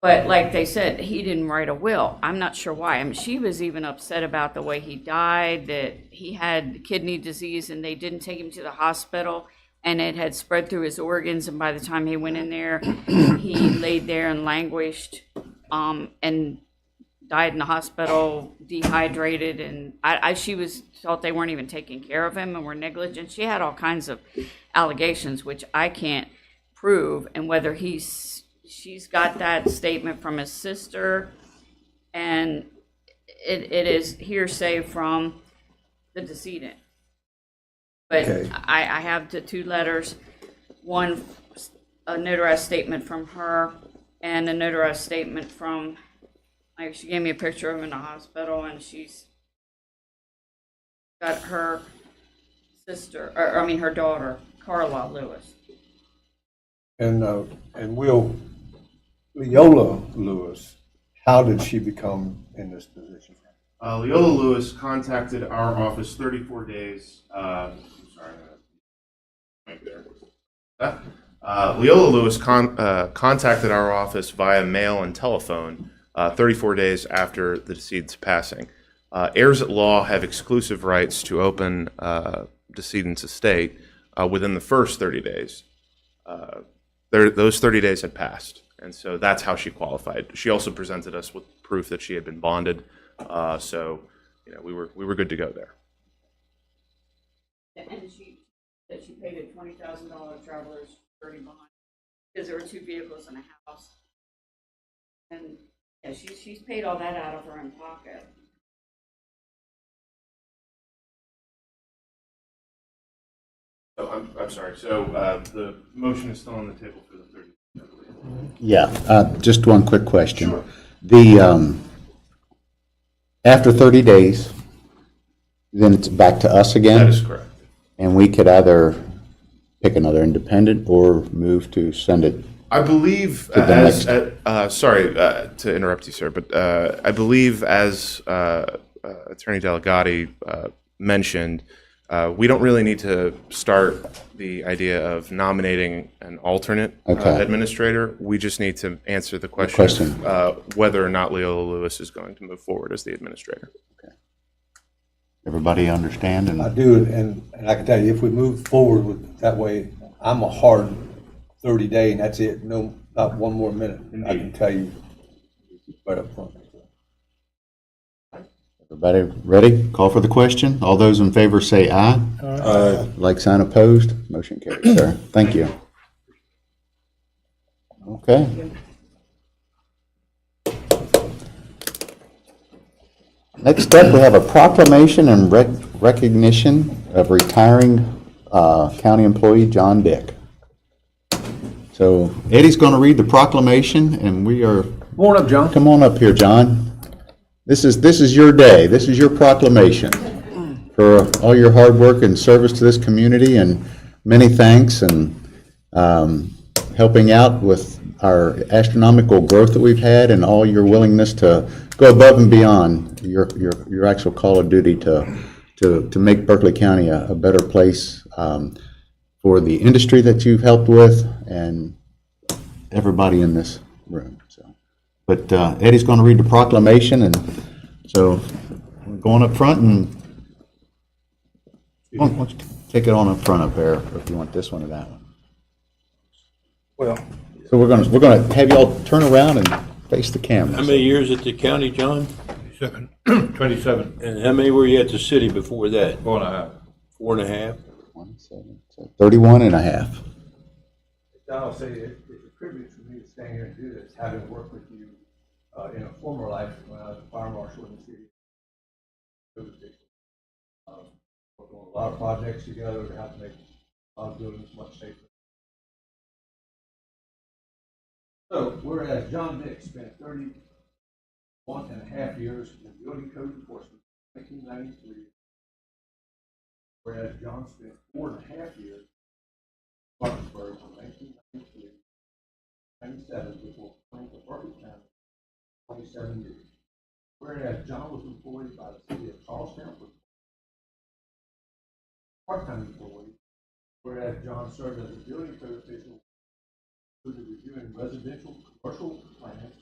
But like they said, he didn't write a will. I'm not sure why. I mean, she was even upset about the way he died, that he had kidney disease and they didn't take him to the hospital and it had spread through his organs. And by the time he went in there, he laid there and languished and died in the hospital, dehydrated. And she thought they weren't even taking care of him and were negligent. She had all kinds of allegations, which I can't prove, and whether she's got that statement from his sister, and it is hearsay from the decedent. But Okay. I have the two letters, one a notarized statement from her and a notarized statement from, like, she gave me a picture of him in the hospital, and she's got her sister, her daughter, Carla Lewis. And Leola Lewis, how did she become in this position? Leola Lewis contacted our office 34 days. Leola Lewis contacted our office via mail and telephone 34 days after the decedent's passing. Heirs at law have exclusive rights to open decedent's estate within the first 30 days. Those 30 days had passed, and so that's how she qualified. She also presented us with proof that she had been bonded So, we were good to go there. And she paid a $20,000 traveler's security bond because there were 2 vehicles in a house. And yeah, she's paid all that out of her own pocket. So I'm sorry. So the motion is still on the table for the 30. Yeah, just one quick question. The, after 30 days, then it's back to us again? That is correct. And we could either pick another independent or move to send it. I believe, To the sorry to interrupt you, sir, but I believe as Attorney Delegati mentioned, we don't really need to start the idea of nominating an alternate administrator. We just need to answer the question of whether or not Leola Lewis is going to move forward as the administrator. Everybody understand? I And do, and I can tell you, if we move forward with that way, I'm a hard 30-day, and that's it. No, not one more minute. I can tell you right up front. everybody ready? Call for the question. All those in favor say aye. Aye. Like sign opposed. Motion carries, sir. Thank you. Okay. Next up, we have a proclamation and recognition of retiring county employee John Dick. So Eddie's going to read the proclamation, and we are. Come on up, John. Come on up here, John. This is your day. This is your proclamation for all your hard work and service to this community, and many thanks, and helping out with our astronomical growth that we've had, and all your willingness to go above and beyond your actual call of duty to make Berkeley County a better place for the industry that you've helped with and everybody in this room. So, but Eddie's going to read the proclamation, and so we're going up front, and why don't you take it on up front up there, if you want this one or that one. Well, So we're going to have you all turn around and face the camera. How many years at the county, John? 27. And how many were you at the city before that? 4.5. 4.5? 31 and a half. I'll say it's a privilege for me to stand here and do this, having worked with you in a former life when I was a fire marshal in the city. Worked on a lot of projects together to help make a lot of buildings much safer. So, whereas John Dick spent 31.5 years in building code enforcement in 1993, whereas John spent 4.5 years in Spartanburg from 1993 to 1997 before coming to Berkeley County 27 years. Whereas John was employed by the city of Charlestown for part-time employee, whereas John served as a building code official, including reviewing residential commercial plans,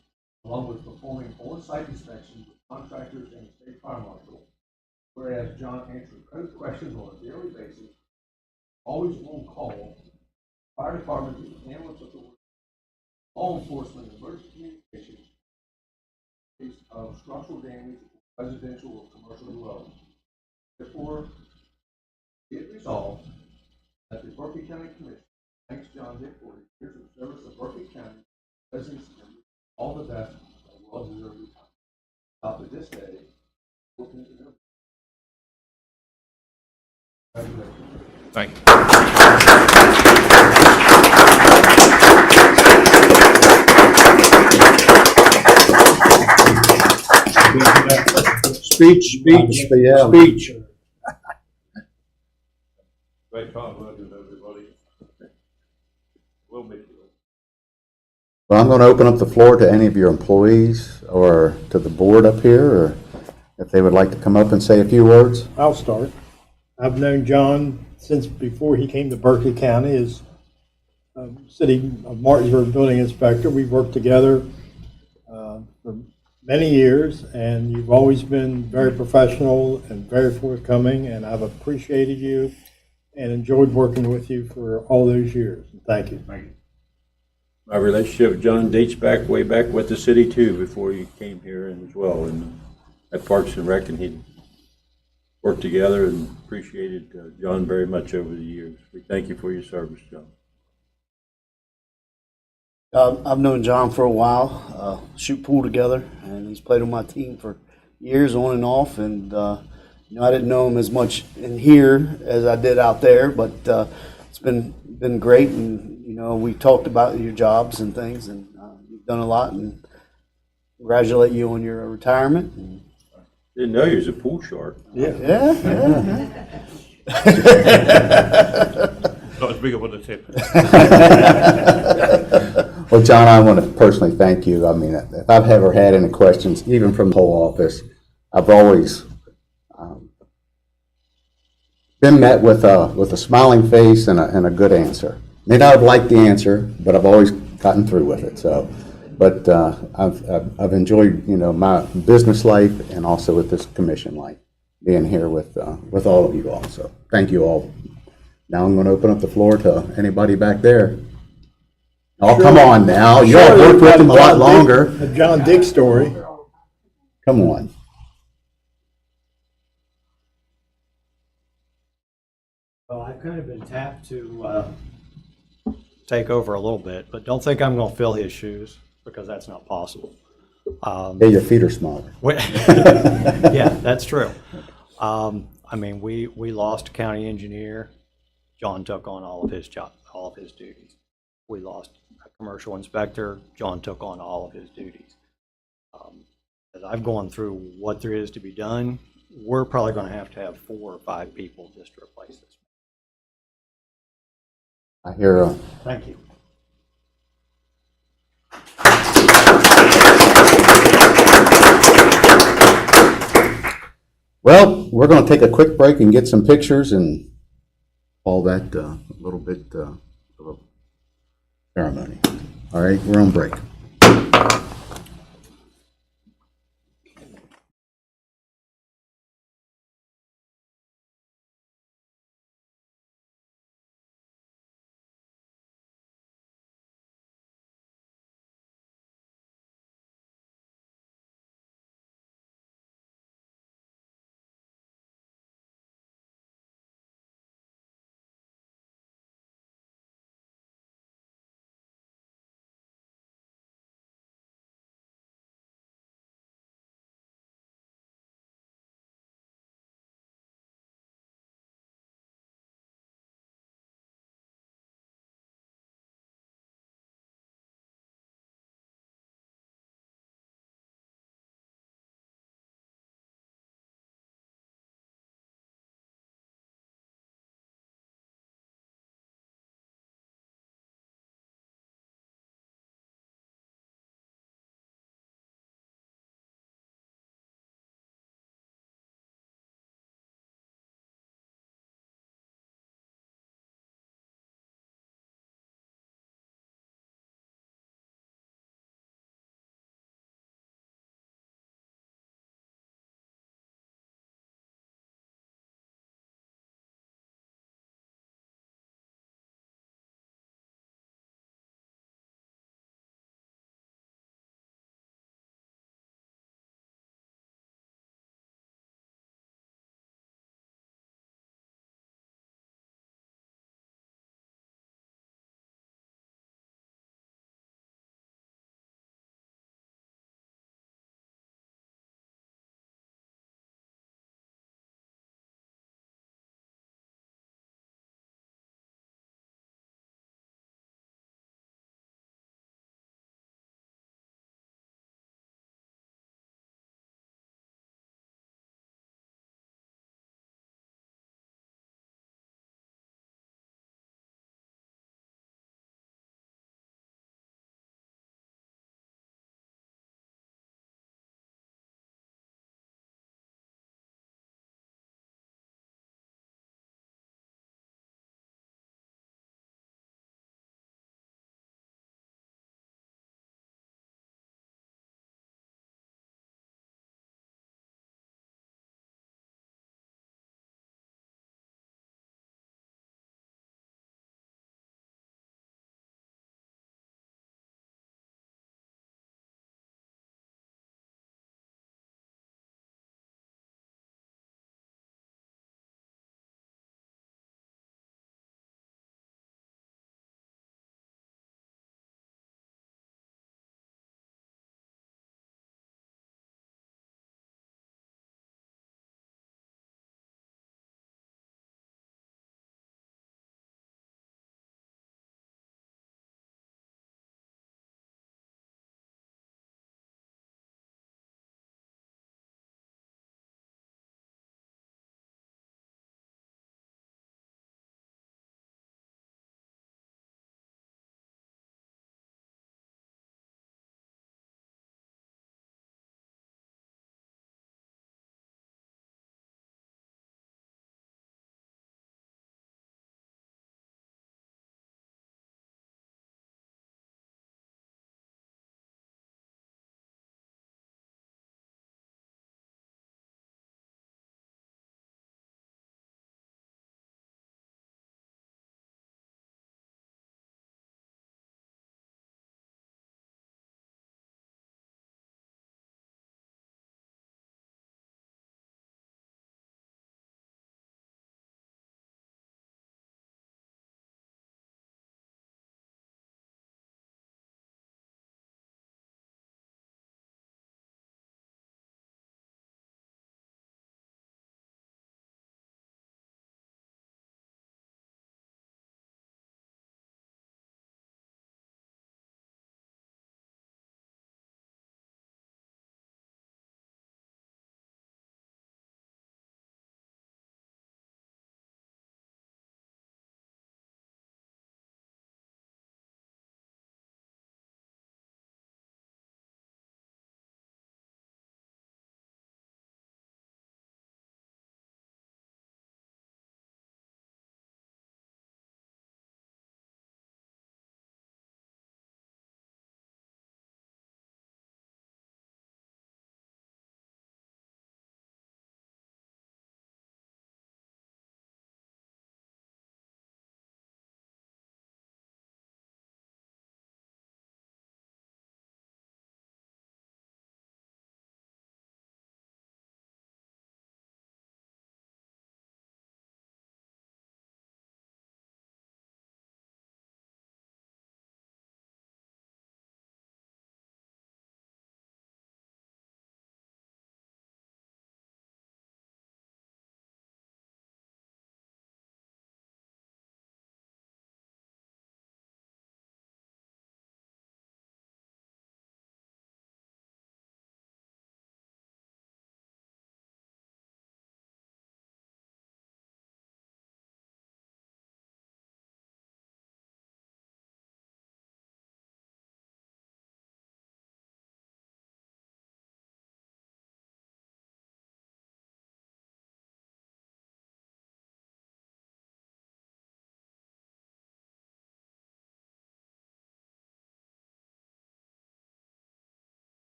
along with performing on-site inspections with contractors and the state fire marshal. Whereas John answered code questions on a daily basis, always on call, fire department, ambulance authority, law enforcement, emergency communications, in case of structural damage, residential or commercial dwelling. Therefore, it resolved that the Berkeley County Commission thanks John Dick for his years of service to Berkeley County residents and all the best and well-deserved retirement. After this day, 14th of November. Congratulations. Thank you. Speech. Great talk, welcome everybody. We'll make it. Well, I'm going to open up the floor to any of your employees or to the board up here, or if they would like to come up and say a few words. I'll start. I've known John since before he came to Berkeley County as City of Martinsburg building inspector. We've worked together for many years, and you've always been very professional and very forthcoming, and I've appreciated you and enjoyed working with you for all those years. Thank you. Thank you. My relationship with John dates back way back with the city too, before he came here and as well. And at Parks and Rec, and he'd worked together and appreciated John very much over the years. We thank you for your service, John. I've known John for a while, shoot pool together, and he's played on my team for years on and off. And, I didn't know him as much in here as I did out there, but it's been great. And, we talked about your jobs and things, and you've done a lot, and congratulate you on your retirement. And, Didn't know you was a pool shark. yeah. Not as big of on the tip. Well, John, I want to personally thank you. I mean, if I've ever had any questions, even from the whole office, I've always been met with a smiling face and a good answer. May not have liked the answer, but I've always gotten through with it. So, but I've enjoyed my business life and also with this commission life, being here with all of you all. So, thank you all. Now I'm going to open up the floor to anybody back there. Oh, come on now. You all worked with him a lot longer. The John Dick story. Come on. Well, I've kind of been tapped to take over a little bit, but don't think I'm going to fill his shoes, because that's not possible. Yeah, your feet are smaller. Yeah, that's true. I mean, we lost a county engineer. John took on all of his duties. We lost a commercial inspector. John took on all of his duties. As I've gone through what there is to be done, we're probably going to have 4 or 5 people just to replace this. I hear Thank you. Well, we're going to take a quick break and get some pictures and all that a little bit of a ceremony. All right, we're on break.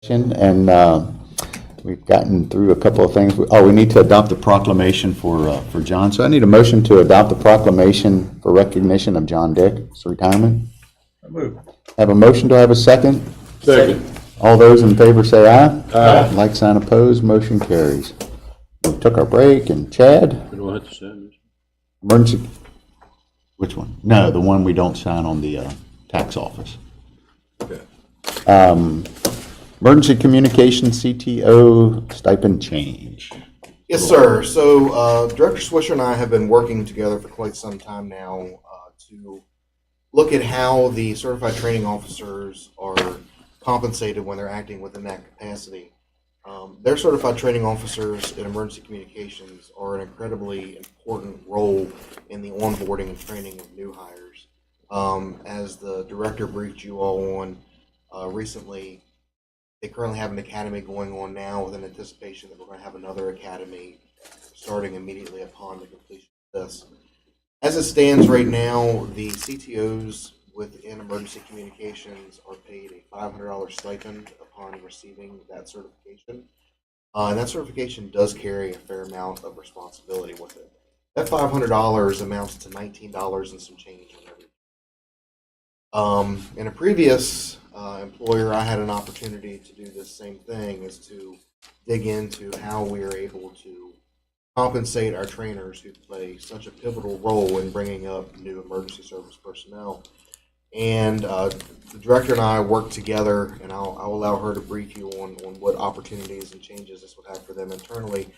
And we've gotten through a couple of things. Oh, we need to adopt the proclamation for John. So I need a motion to adopt the proclamation for recognition of John Dick's retirement. Have a motion. Do I have a second? Second. All those in favor say aye. Aye. Like sign opposed, motion carries. We took our break, and Chad, We don't have to send this. emergency, which one? No, the one we don't sign on the tax office. Okay. Emergency communication CTO stipend change. Yes, sir. So Director Swisher and I have been working together for quite some time now to look at how the certified training officers are compensated when they're acting within that capacity. Their certified training officers in emergency communications are an incredibly important role in the onboarding and training of new hires. As the director briefed you all on recently, they currently have an academy going on now with an anticipation that we're going to have another academy starting immediately upon the completion of this. As it stands right now, the CTOs within emergency communications are paid a $500 stipend upon receiving that certification. And that certification does carry a fair amount of responsibility with it. That $500 amounts to $19 and some change on every. In a previous employer, I had an opportunity to do this same thing, is to dig into how we are able to compensate our trainers who play such a pivotal role in bringing up new emergency service personnel. And the director and I worked together, and I'll allow her to brief you on what opportunities and changes this would have for them internally.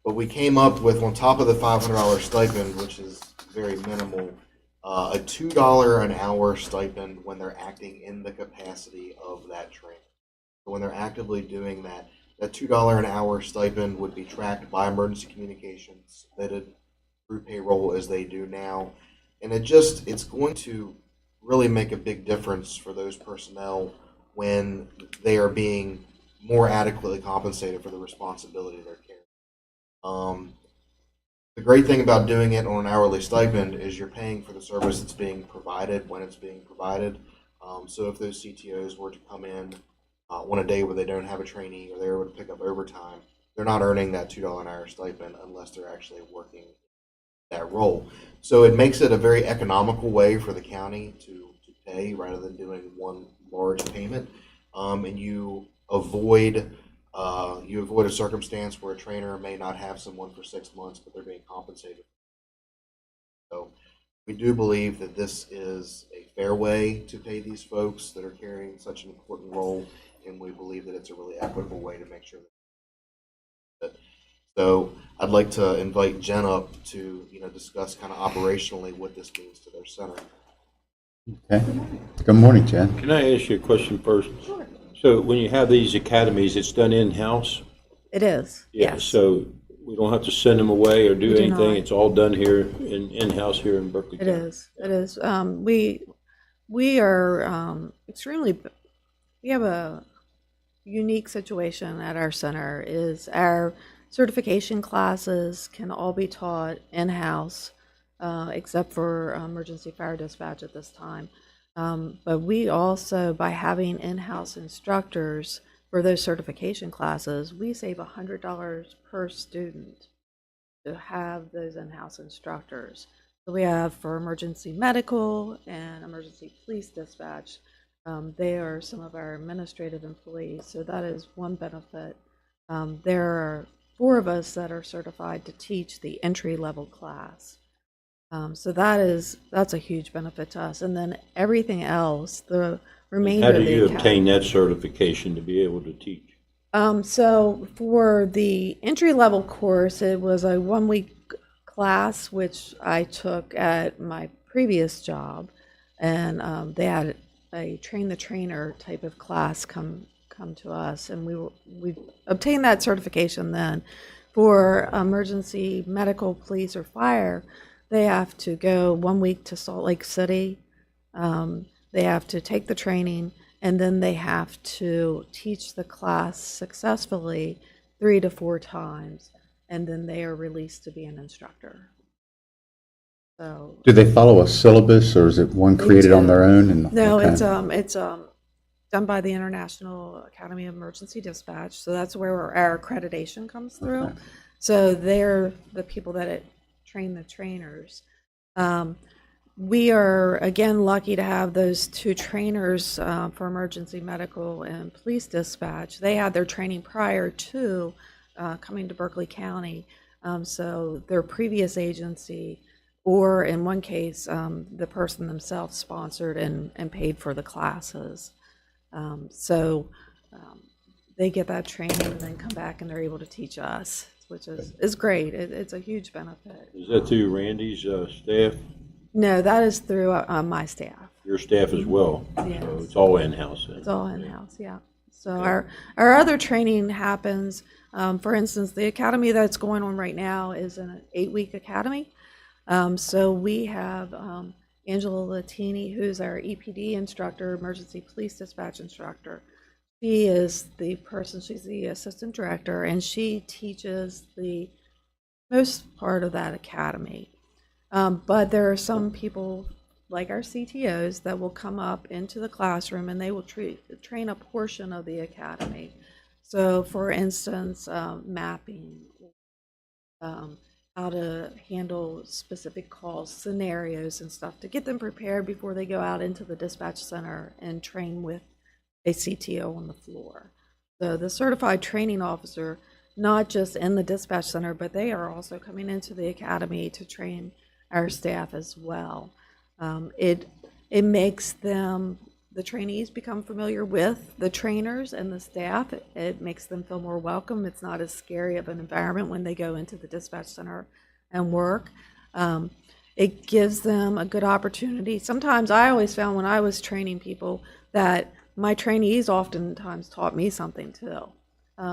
But we came up with, on top of the $500 stipend, which is very minimal, a $2 an hour stipend when they're acting in the capacity of that training. So when they're actively doing that, that $2 an hour stipend would be tracked by emergency communications, submitted through payroll as they do now. And it's going to really make a big difference for those personnel when they are being more adequately compensated for the responsibility they're carrying. The great thing about doing it on an hourly stipend is you're paying for the service that's being provided when it's being provided. So if those CTOs were to come in on a day where they don't have a trainee or they're able to pick up overtime, they're not earning that $2 an hour stipend unless they're actually working that role. So it makes it a very economical way for the county to pay rather than doing one large payment. And you avoid a circumstance where a trainer may not have someone for 6 months, but they're being compensated. So we do believe that this is a fair way to pay these folks that are carrying such an important role, and we believe that it's a really equitable way to make sure that. So I'd like to invite Jen up to discuss kind of operationally what this means to their center. Okay. Good morning, Chad. Can I ask you a question first? Sure. So when you have these academies, it's done in-house? It is, Yeah, yes. so we don't have to send them away or do We do anything? not. It's all done here in-house here in Berkeley It County? is, it is. We are we have a unique situation at our center. Is our certification classes can all be taught in-house, except for emergency fire dispatch at this time. But we also, by having in-house instructors for those certification classes, we save $100 per student to have those in-house instructors. So we have for emergency medical and emergency police dispatch. They are some of our administrative employees, so that is one benefit. There are 4 of us that are certified to teach the entry-level class. So that's a huge benefit to us. And then everything else, the remainder How do of the you academy. obtain that certification to be able to teach? So for the entry-level course, it was a 1-week class, which I took at my previous job. And they had a train-the-trainer type of class come to us. And we obtained that certification then. For emergency medical, police, or fire, they have to go 1 week to Salt Lake City. They have to take the training, and then they have to teach the class successfully 3 to 4 times, and then they are released to be an instructor. So Do they follow a syllabus, or is it one created on their own? And no, okay. it's done by the International Academy of Emergency Dispatch. So that's where our accreditation comes through. So they're the people that train the trainers. We are, again, lucky to have those two trainers for emergency medical and police dispatch. They had their training prior to coming to Berkeley County. So their previous agency, or in one case, the person themselves sponsored and paid for the classes. So they get that training and then come back and they're able to teach us, which is great. It's a huge benefit. Is that through Randy's staff? No, that is through my staff. Your staff as well? Yes. So it's all in-house then? It's all in-house, yeah. So our other training happens, for instance, the academy that's going on right now is an 8-week academy. So we have Angela Latini, who's our EPD instructor, emergency police dispatch instructor. She is the person, she's the assistant director, and she teaches the most part of that academy. But there are some people, like our CTOs, that will come up into the classroom and they will train a portion of the academy. So, for instance, mapping, how to handle specific calls, scenarios and stuff to get them prepared before they go out into the dispatch center and train with a CTO on the floor. So the certified training officer, not just in the dispatch center, but they are also coming into the academy to train our staff as well. It makes them, the trainees become familiar with the trainers and the staff. It makes them feel more welcome. It's not as scary of an environment when they go into the dispatch center and work. It gives them a good opportunity. Sometimes I always found when I was training people that my trainees oftentimes taught me something too.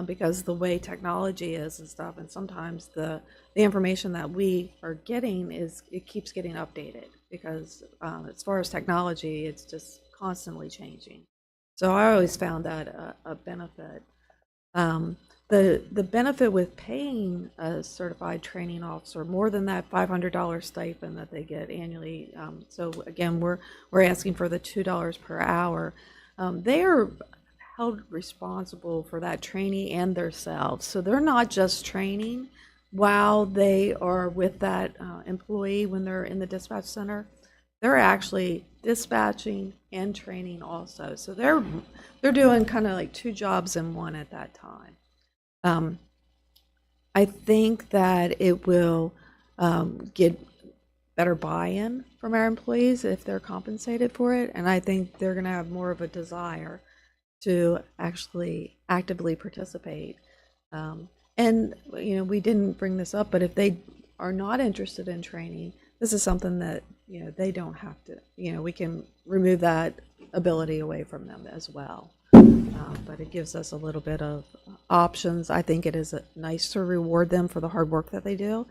Because the way technology is and stuff, and sometimes the information that we are getting it keeps getting updated because as far as technology, it's just constantly changing. So I always found that a benefit. The benefit with paying a certified training officer more than that $500 stipend that they get annually. So again, we're asking for the $2 per hour. They are held responsible for that trainee and themselves. So they're not just training while they are with that employee when they're in the dispatch center. They're actually dispatching and training also. So they're doing kind of like two jobs in one at that time. I think that it will get better buy-in from our employees if they're compensated for it, and I think they're going to have more of a desire to actually actively participate. And we didn't bring this up, but if they are not interested in training, this is something that they don't have to. We can remove that ability away from them as well. But it gives us a little bit of options. I think it is nice to reward them for the hard work that they do,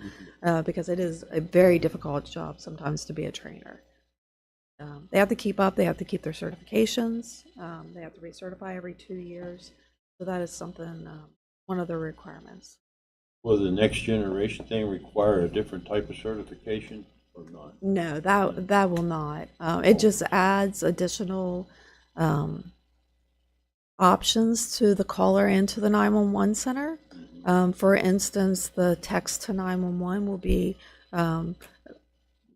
because it is a very difficult job sometimes to be a trainer. They have to keep up. They have to keep their certifications. They have to recertify every 2 years. So that is something, one of the requirements. Will the next generation thing require a different type of certification or not? No, that will not. It just adds additional options to the caller and to the 911 center. For instance, the text to 911 will be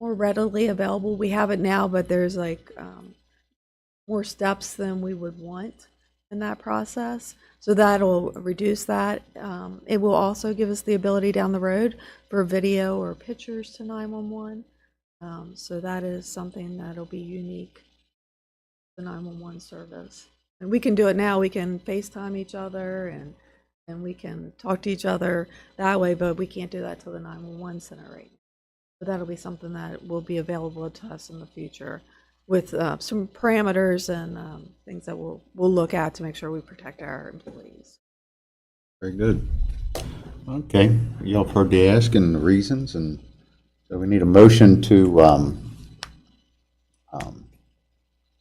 more readily available. We have it now, but there's more steps than we would want in that process. So that'll reduce that. It will also give us the ability down the road for video or pictures to 911. So that is something that'll be unique to the 911 service. And we can do it now. We can FaceTime each other and we can talk to each other that way, but we can't do that to the 911 center right now. So that'll be something that will be available to us in the future with some parameters and things that we'll look at to make sure we protect our employees. Very good. Okay, y'all have heard the ask and the reasons, and so we need a motion to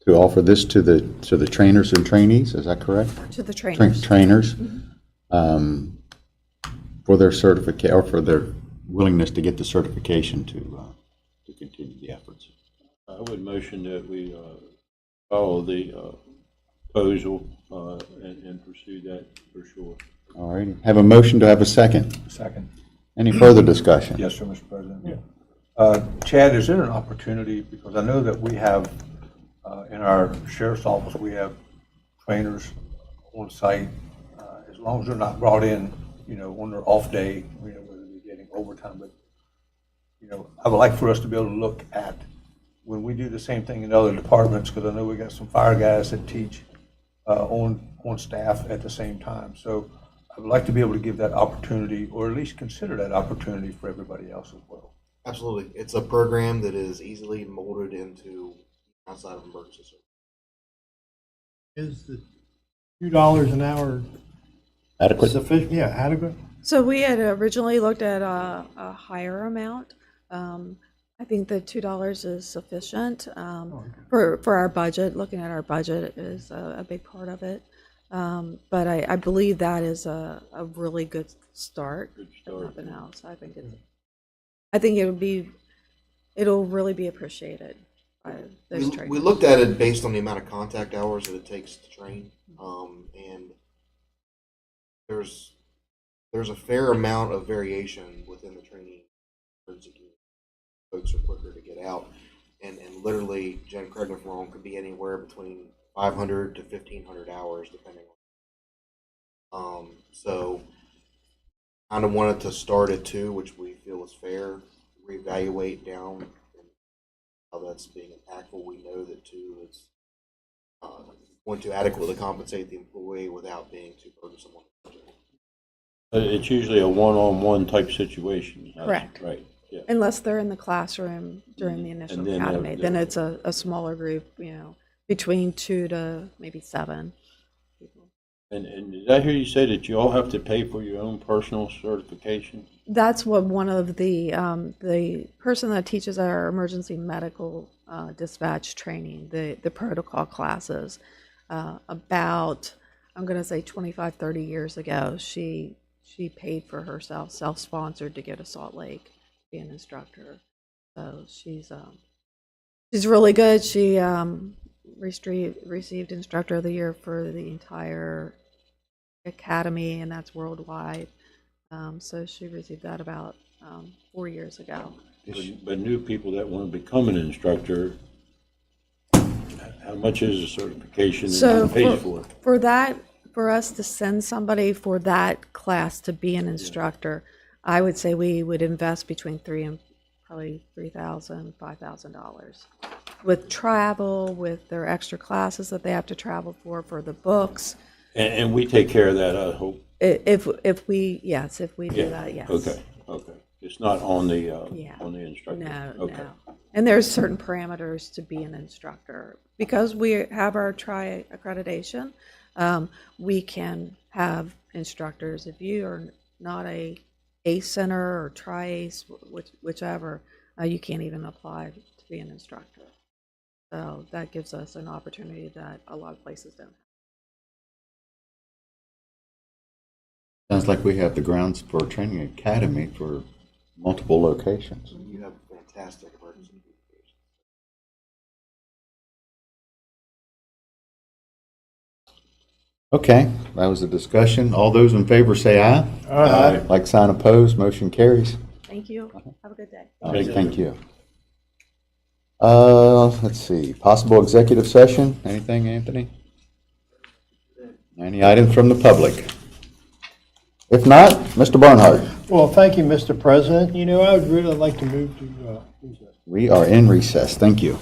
offer this to the trainers and trainees. Is that correct? To the trainers. Trainers for their certificate or for their willingness to get the certification to continue the efforts. I would motion that we follow the proposal and pursue that for sure. All right, have a motion to have a second. Second. Any further discussion? Yes, sir, Mr. President. Chad, is there an opportunity, because I know that we have, in our sheriff's office, we have trainers on site, as long as they're not brought in, on their off day, whether they're getting overtime, but, I would like for us to be able to look at when we do the same thing in other departments, because I know we got some fire guys that teach on staff at the same time. So I would like to be able to give that opportunity, or at least consider that opportunity for everybody else as well. Absolutely. It's a program that is easily molded into outside of emergency service. Is the $2 an hour Adequate? sufficient? Yeah, adequate? So we had originally looked at a higher amount. I think the $2 is sufficient for our budget. Looking at our budget is a big part of it. But I believe that is a really good start. If nothing else, I think it'll really be appreciated by those trainers. We looked at it based on the amount of contact hours that it takes to train, and there's a fair amount of variation within the training. Folks are quicker to get out, and literally, Jen, correct me if I'm wrong, could be anywhere between 500 to 1,500 hours, depending on. So, kind of wanted to start at 2, which we feel is fair. Reevaluate down and how that's being impactful. We know that 2 is going to adequately compensate the employee without being too burdensome on the budget. It's usually a one-on-one type situation. Correct. Right. Yeah. Unless they're in the classroom during the initial And then academy, then it's a smaller group, between 2 to maybe 7 people. And did I hear you say that you all have to pay for your own personal certification? That's what one of the person that teaches our emergency medical dispatch training, the protocol classes, about, I'm going to say 25, 30 years ago, she paid for herself, self-sponsored, to go to Salt Lake, be an instructor. So she's really good. She received Instructor of the Year for the entire academy, and that's worldwide. So she received that about 4 years ago. But new people that want to become an instructor, how much is the certification and who pays for it? For us to send somebody for that class to be an instructor, I would say we would invest between $3,000, $5,000 with travel, with their extra classes that they have to travel for the books. And we take care of that, I hope. If we do that, yes. Okay. It's not on the instructor. No. And there's certain parameters to be an instructor. Because we have our tri accreditation, we can have instructors. If you are not a ACE center or tri-ACE, whichever, you can't even apply to be an instructor. So that gives us an opportunity that a lot of places don't. Sounds like we have the grounds for a training academy for multiple locations. You have fantastic emergency communication. Okay, that was the discussion. All those in favor say aye. Aye. Like sign opposed, motion carries. Thank you. Have a good day. All right, thank you. Let's see, possible executive session, anything, Anthony? Any items from the public? If not, Mr. Barnhart. Well, thank you, Mr. President. I would really like to move to recess. We are in recess, thank you.